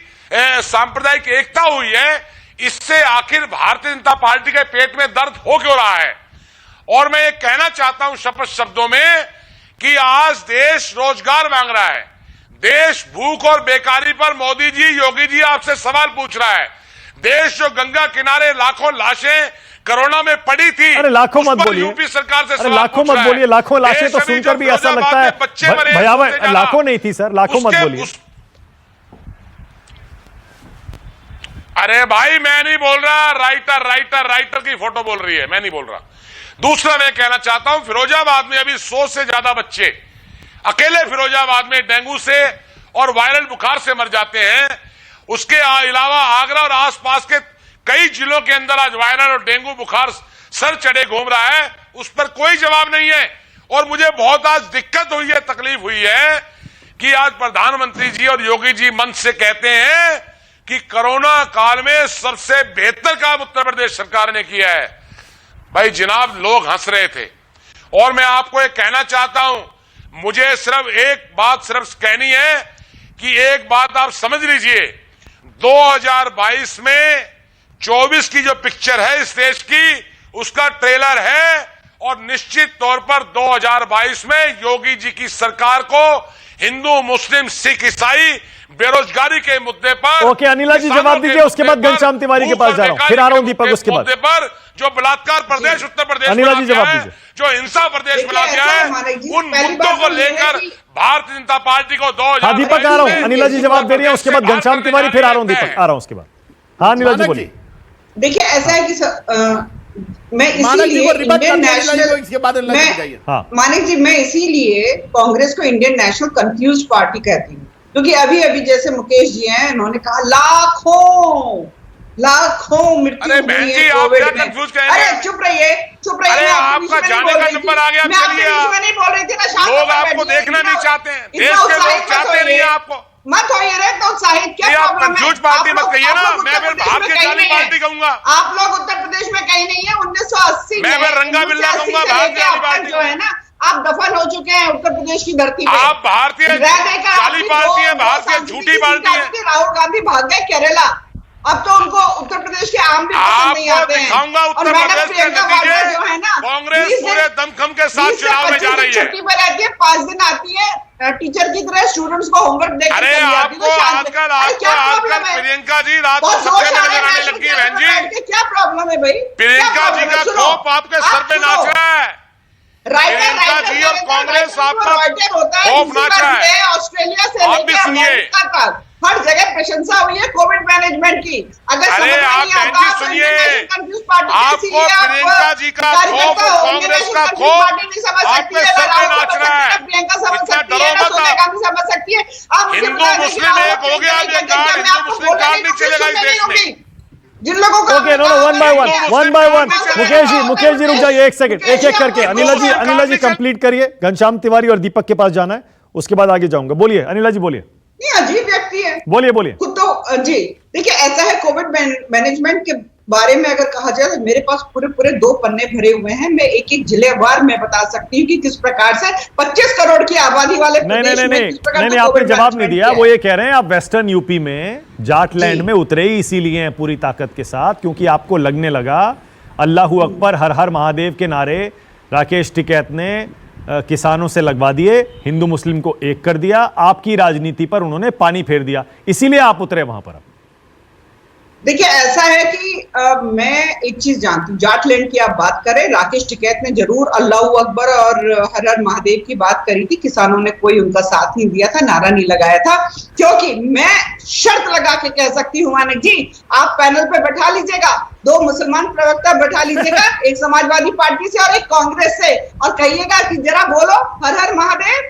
सांप्रदायिक एकता हुई है। इससे आखिर भारतीय जनता पार्टी के पेट में दर्द हो क्यों रहा है? और मैं ये कहना चाहता हूं स्पष्ट शब्दों में कि आज देश रोजगार मांग रहा है, देश भूख और बेकारी पर मोदी जी, योगी जी आपसे सवाल पूछ रहा है। देश जो गंगा किनारे लाखों लाशें कोरोना में पड़ी थी, अरे लाखों मत बोलिए, यूपी सरकार से अरे लाखों मत बोलिए, लाखों लाशें तो सुनकर भी ऐसा लगता है भयावह। लाखों नहीं थी सर, लाखों मत बोलिए। अरे भाई मैं नहीं बोल रहा, राइटर की फोटो बोल रही है, मैं नहीं बोल रहा। दूसरा मैं कहना चाहता हूं, फिरोजाबाद में अभी 100 से ज्यादा बच्चे अकेले फिरोजाबाद में डेंगू से और वायरल बुखार से मर जाते हैं। उसके अलावा आगरा और आसपास के कई जिलों के अंदर आज वायरल और डेंगू बुखार सर चढ़े घूम रहा है, उस पर कोई जवाब नहीं है। और मुझे बहुत आज दिक्कत हुई है, तकलीफ हुई है कि आज प्रधानमंत्री जी और योगी जी मंच से कहते हैं कि कोरोना काल में सबसे बेहतर काम उत्तर प्रदेश सरकार ने किया है। भाई जनाब, लोग हंस रहे थे। और मैं आपको एक कहना चाहता हूं, मुझे सिर्फ एक बात कहनी है कि एक बात आप समझ लीजिए, 2022 में 24 की जो पिक्चर है इस देश की, उसका ट्रेलर है और निश्चित तौर पर 2022 में योगी जी की सरकार को हिंदू मुस्लिम सिख ईसाई बेरोजगारी के मुद्दे पर, ओके अनिला जी जवाब दीजिए, उसके बाद घनश्याम तिवारी के पास जा रहा हूं, फिर आ रहा हूं दीपक, उसके बाद जो बलात्कार प्रदेश उत्तर प्रदेश अनिला बना जी, दिया जवाब है, दीजिए। जो हिंसा प्रदेश बना दिया है, उन मुद्दों को लेकर भारतीय जनता पार्टी को 2000 हाँ दीपक आ रहा हूँ, अनिला जी जवाब दे रही है, उसके बाद घनश्याम तिवारी, फिर आ रहा हूँ दीपक, आ रहा हूँ उसके बाद। हाँ अनिला जी बोलिए। देखिए ऐसा है कि मैं इसीलिए इंडियन नेशनल मानिक जी मैं इसीलिए कांग्रेस को इंडियन नेशनल कंफ्यूज पार्टी कहती हूँ, क्योंकि अभी अभी जैसे मुकेश जी हैं, उन्होंने कहा लाखों मृत्यु हुई है कोविड में। अरे चुप रहिए अरे आपका जाने का नंबर आ गया, चलिए मैं नहीं बोल रही थी ना, लोग आपको देखना नहीं चाहते हैं, देश के लोग चाहते नहीं है आपको। मत होइए रे तो उत्साहित, क्या आप प्रॉब्लम है? कंफ्यूज पार्टी मत कहिए ना, मैं फिर उत्तर भारतीय प्रदेश में जनता कहीं पार्टी नहीं कहूंगा। है। आप लोग उत्तर प्रदेश में कहीं नहीं है। 1980 मैं फिर रंगा बिल्ला कहूंगा भारतीय जनता पार्टी जो है ना, आप दफन हो चुके हैं उत्तर प्रदेश की धरती पे। आप भारतीय काली पार्टी है, भारतीय झूठी पार्टी है। राहुल गांधी भाग गए केरला, अब तो उनको उत्तर प्रदेश के आम भी पसंद नहीं आते हैं। दिखाऊंगा उत्तर और मैडम प्रदेश के प्रियंका वाड्रा नतीजे, जो है ना, कांग्रेस पूरे दमखम के साथ चुनाव में जा रही है। छुट्टी पर रहती है, 5 दिन आती है टीचर की तरह, स्टूडेंट्स को होमवर्क देकर अरे चली जाती है। आपको आजकल प्रियंका जी रात को सपने में नजर आने लगी है बहन जी। क्या प्रॉब्लम है भाई? प्रियंका जी का खौफ आपके सर पे नाच रहा है। प्रियंका जी और कांग्रेस आपका खौफ नाच रहा है। ऑस्ट्रेलिया से आप भी सुनिए, हर जगह प्रशंसा हुई है कोविड मैनेजमेंट की। अगर अरे आप बहन जी सुनिए, आपको प्रियंका जी का खौफ, कांग्रेस का खौफ आपके सर पे नाच रहा है। इतना डरो मत आप। हिंदू मुस्लिम एक हो गया, ये कार्ड हिंदू मुस्लिम कार्ड नहीं चलेगा इस देश में। जिन लोगों का okay, no one by one Mukesh ji रुक जाइए एक सेकंड, एक एक करके। अनिला जी कंप्लीट करिए, घनश्याम तिवारी और दीपक के पास जाना है, उसके बाद आगे जाऊंगा। बोलिए अनिला जी, बोलिए। ये अजीब व्यक्ति है। बोलिए खुद तो जी देखिए, ऐसा है कोविड मैनेजमेंट के बारे में अगर कहा जाए तो मेरे पास पूरे 2 पन्ने भरे हुए हैं। मैं एक जिलेवार में बता सकती हूँ कि किस प्रकार से 25 करोड़ की आबादी वाले प्रदेश में किस प्रकार नहीं, आपने जवाब नहीं दिया। वो ये कह रहे हैं आप वेस्टर्न यूपी में जाटलैंड में उतरे ही इसीलिए हैं पूरी ताकत के साथ, क्योंकि आपको लगने लगा अल्लाहू अकबर हर हर महादेव के नारे राकेश टिकैत ने किसानों से लगवा दिए, हिंदू मुस्लिम को एक कर दिया, आपकी राजनीति पर उन्होंने पानी फेर दिया, इसीलिए आप उतरे वहां पर। देखिए ऐसा है कि मैं एक चीज जानती हूँ, जाटलैंड की आप बात करें, राकेश टिकैत ने जरूर अल्लाहू अकबर और हर हर महादेव की बात करी थी, किसानों ने कोई उनका साथ नहीं दिया था, नारा नहीं लगाया था। क्योंकि मैं शर्त लगा के कह सकती हूँ मानिक जी, आप पैनल पे बैठा लीजिएगा 2 मुसलमान प्रवक्ता बैठा लीजिएगा, एक समाजवादी पार्टी से और एक कांग्रेस से, और कहिएगा कि जरा बोलो हर हर महादेव,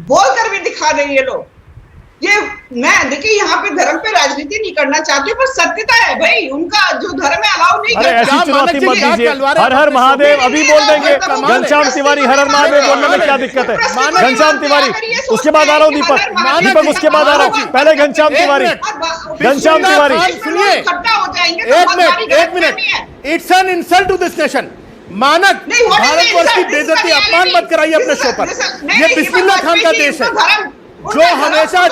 बोलकर भी दिखा दें ये लोग। ये मैं देखिए यहाँ पे धर्म पे राजनीति नहीं करना चाहती हूँ, पर सत्यता है भाई, उनका जो धर्म है अलाउ नहीं करता। ऐसी चुनौती मत दीजिए, हर हर महादेव अभी बोल देंगे। घनश्याम तिवारी हर हर महादेव बोलने में क्या दिक्कत है? घनश्याम तिवारी, उसके बाद आ रहा हूँ दीपक उसके बाद आ रहा हूँ, पहले घनश्याम तिवारी। सुनिए, एक minute, it's an insult to this nation. मानक, भारतवर्ष की बेइज्जती, अपमान मत कराइए अपने शो पर। ये बिस्मिल्लाह खान का देश है जो हमेशा,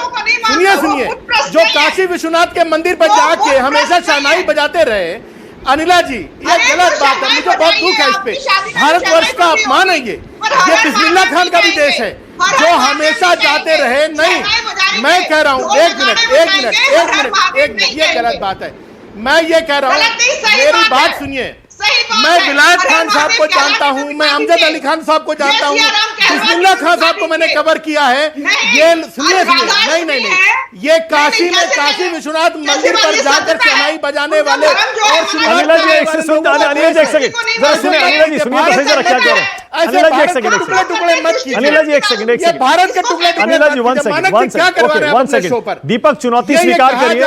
सुनिए, जो काशी विश्वनाथ के मंदिर पर जाके हमेशा शहनाई बजाते रहे। अनिला जी, ये गलत बात है, मुझे बहुत दुख है इस पे। भारतवर्ष का अपमान है ये बिस्मिल्लाह खान का भी देश है जो हमेशा जाते रहे। नहीं, मैं कह रहा हूँ, एक मिनट, ये गलत बात है। मैं ये कह रहा हूँ, मेरी बात सुनिए। मैं विलायत खान साहब को जानता हूं, मैं अमजद अली खान साहब को जानता हूं, बिस्मिल्लाह खान साहब को मैंने कवर किया है। ये सुनिए, नहीं, ये काशी में काशी विश्वनाथ मंदिर पर जाकर शहनाई बजाने वाले और अनिला जी एक सेकंड, भारत के टुकड़े दीपक चुनौती स्वीकार करिए।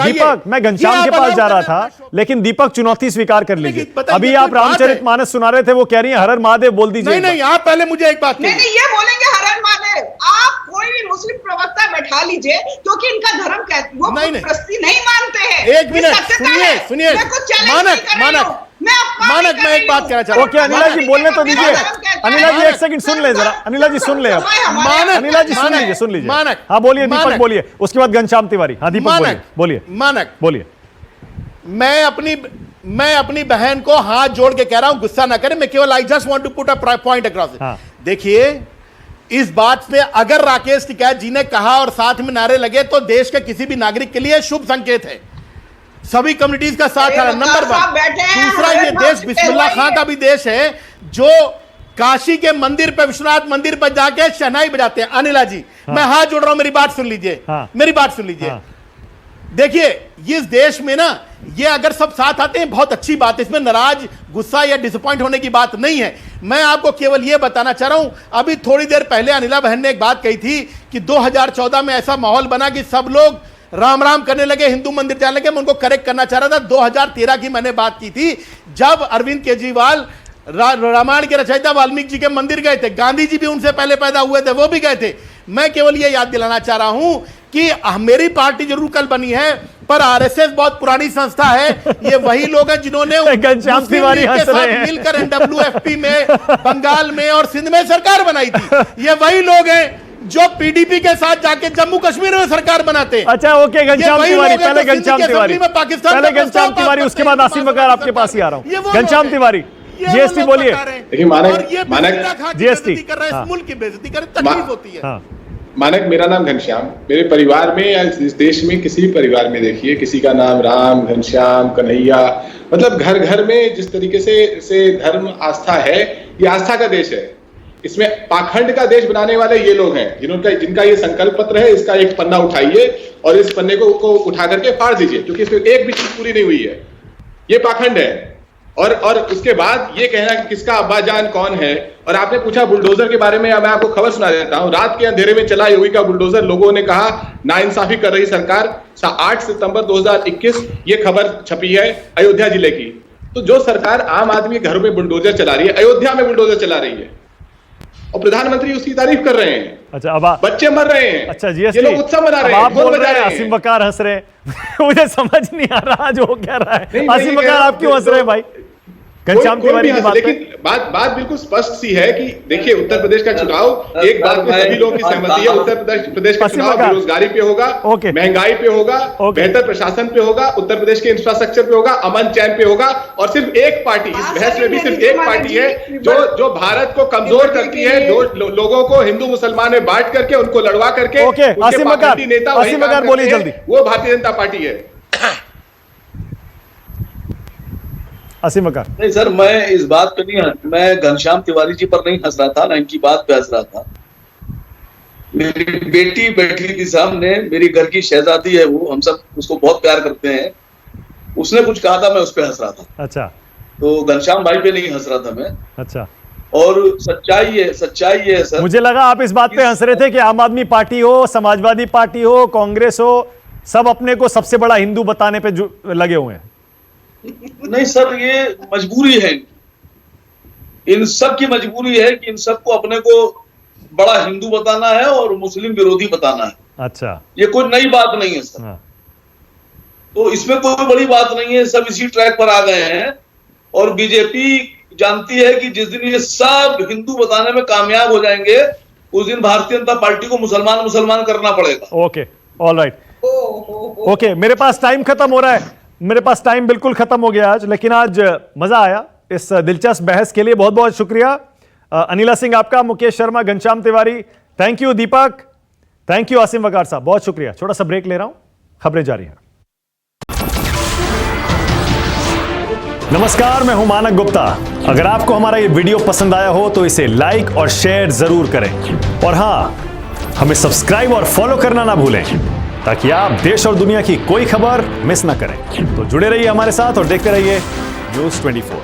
दीपक, मैं घनश्याम के पास जा रहा था, लेकिन दीपक चुनौती स्वीकार कर लीजिए। अभी आप रामचरितमानस सुना रहे थे, वो कह रही है हर हर महादेव बोल दीजिए। नहीं, आप पहले मुझे एक बात नहीं, ये बोलेंगे हर हर महादेव। आप कोई भी मुस्लिम प्रवक्ता बैठा लीजिए, क्योंकि इनका धर्म वो प्रस्ती नहीं मानते हैं। एक मिनट सुनिए, मानक, मैं एक बात कहना चाहता हूँ। ओके अनिला जी बोलने तो दीजिए। अनिला जी एक सेकंड सुन ले जरा, अनिला जी सुन ले। अनिला जी सुन लीजिए। मानक, हाँ बोलिए दीपक, बोलिए, उसके बाद घनश्याम तिवारी। हाँ दीपक बोलिए। मानक बोलिए। मैं अपनी बहन को हाथ जोड़ के कह रहा हूं, गुस्सा ना करें, मैं केवल I just want to put a point across. देखिए, इस बात में अगर राकेश टिकैत जी ने कहा और साथ में नारे लगे तो देश के किसी भी नागरिक के लिए शुभ संकेत है। सभी कम्युनिटीज का साथ आ रहा है। नंबर साहब बैठे हैं, 1। दूसरा, ये देश बिस्मिल्लाह खां का भी देश है, जो काशी के मंदिर पे, विश्वनाथ मंदिर पर जाके शहनाई बजाते हैं। अनिला जी, मैं हाथ जोड़ रहा हूं, मेरी बात सुन लीजिए। मेरी बात सुन लीजिए। देखिए, इस देश में ना, ये अगर सब साथ आते हैं बहुत अच्छी बात है, इसमें नाराज, गुस्सा या डिसअपॉइंट होने की बात नहीं है। मैं आपको केवल ये बताना चाह रहा हूं, अभी थोड़ी देर पहले अनिला बहन ने एक बात कही थी कि 2014 में ऐसा माहौल बना कि सब लोग राम राम करने लगे, हिंदू मंदिर जाने लगे। मैं उनको करेक्ट करना चाह रहा था। 2013 की मैंने बात की थी, जब अरविंद केजरीवाल रामायण के रचयिता वाल्मीकि जी के मंदिर गए थे। गांधी जी भी उनसे पहले पैदा हुए थे, वो भी गए थे। मैं केवल ये याद दिलाना चाह रहा हूं कि मेरी पार्टी जरूर कल बनी है, पर आरएसएस बहुत पुरानी संस्था है। ये वही लोग हैं जिन्होंने घनश्याम तिवारी के साथ मिलकर एनडब्ल्यूएफपी में, बंगाल में और सिंध में सरकार बनाई थी। ये वही लोग हैं जो पीडीपी के साथ जाके जम्मू कश्मीर में सरकार बनाते हैं। अच्छा, ओके घनश्याम तिवारी, पहले घनश्याम तिवारी, पहले घनश्याम तिवारी, उसके बाद आसिम वकार आपके पास ही आ रहा हूं। घनश्याम तिवारी, जीएसटी बोलिए। देखिए मानक जीएसटी कर रहा है, इस मुल्क की बेइज्जती कर, तकलीफ होती है। मानक, मेरा नाम घनश्याम, मेरे परिवार में या इस देश में किसी भी परिवार में देखिए, किसी का नाम राम, घनश्याम, कन्हैया, मतलब घर घर में जिस तरीके से धर्म आस्था है, ये आस्था का देश है। इसमें पाखंड का देश बनाने वाले ये लोग हैं जिनका ये संकल्प पत्र है। इसका एक पन्ना उठाइए और इस पन्ने को उठा करके फाड़ दीजिए, क्योंकि इसमें एक भी चीज पूरी नहीं हुई है। ये पाखंड है। और उसके बाद ये कहना कि किसका अब्बाजान कौन है। और आपने पूछा बुलडोजर के बारे में, मैं आपको खबर सुना देता हूं। रात के अंधेरे में चला योगी का बुलडोजर, लोगों ने कहा नाइंसाफी कर रही सरकार। 8 सितंबर 2021 ये खबर छपी है अयोध्या जिले की। तो जो सरकार आम आदमी के घरों में बुलडोजर चला रही है, अयोध्या में बुलडोजर चला रही है, और प्रधानमंत्री उसकी तारीफ कर रहे हैं। अच्छा, अब बच्चे मर रहे हैं। अच्छा, जीएसटी, ये लोग उत्सव मना रहे हैं, आप बोल रहे हैं, आसिम वकार हंस रहे हैं। मुझे समझ नहीं आ रहा जो कह रहा है। आसिम वकार, आप क्यों हंस रहे हैं भाई घनश्याम तिवारी की बात? लेकिन बात बिल्कुल स्पष्ट सी है कि देखिए, उत्तर प्रदेश का चुनाव, एक बात में सभी लोगों की सहमति है, उत्तर प्रदेश का चुनाव बेरोजगारी पे होगा, महंगाई पे होगा, बेहतर प्रशासन पे होगा, उत्तर प्रदेश के इंफ्रास्ट्रक्चर पे होगा, अमन चैन पे होगा। और सिर्फ एक पार्टी, इस बहस में भी सिर्फ एक पार्टी है जो भारत को कमजोर करती है, जो लोगों को हिंदू मुसलमान में बांट करके, उनको लड़वा करके नेता बोलिए जल्दी, वो भारतीय जनता पार्टी है। आसिम वकार। नहीं सर, मैं इस बात पे नहीं, मैं घनश्याम तिवारी जी पर नहीं हंस रहा था, ना इनकी बात पे हंस रहा था। मेरी बेटी बैठी थी सामने, मेरी घर की शहजादी है वो, हम सब उसको बहुत प्यार करते हैं। उसने कुछ कहा था, मैं उस पर हंस रहा था। अच्छा, तो घनश्याम भाई पे नहीं हंस रहा था मैं। अच्छा, और सच्चाई है सर। मुझे लगा आप इस बात पे हंस रहे थे कि आम आदमी पार्टी हो, समाजवादी पार्टी हो, कांग्रेस हो, सब अपने को सबसे बड़ा हिंदू बताने पे लगे हुए हैं। नहीं सर, ये मजबूरी है, इन सब की मजबूरी है कि इन सबको अपने को बड़ा हिंदू बताना है और मुस्लिम विरोधी बताना है। अच्छा, ये कोई नई बात नहीं है सर। तो इसमें कोई बड़ी बात नहीं है, सब इसी ट्रैक पर आ गए हैं। और बीजेपी जानती है कि जिस दिन ये सब हिंदू बताने में कामयाब हो जाएंगे, उस दिन भारतीय जनता पार्टी को मुसलमान करना पड़ेगा। Okay, all right, okay. मेरे पास टाइम खत्म हो रहा है, मेरे पास टाइम बिल्कुल खत्म हो गया आज, लेकिन आज मजा आया इस दिलचस्प बहस के लिए। बहुत बहुत शुक्रिया अनिला सिंह आपका, Mukesh Sharma, Ghanshyam Tiwari, thank you Deepak, thank you Asim Waqar साहब, बहुत शुक्रिया। छोटा सा ब्रेक ले रहा हूं, खबरें जारी हैं। नमस्कार, मैं हूं मानक गुप्ता। अगर आपको हमारा ये वीडियो पसंद आया हो तो इसे लाइक और शेयर जरूर करें, और हां, हमें सब्सक्राइब और फॉलो करना ना भूलें, ताकि आप देश और दुनिया की कोई खबर मिस ना करें। तो जुड़े रहिए हमारे साथ और देखते रहिए News 24।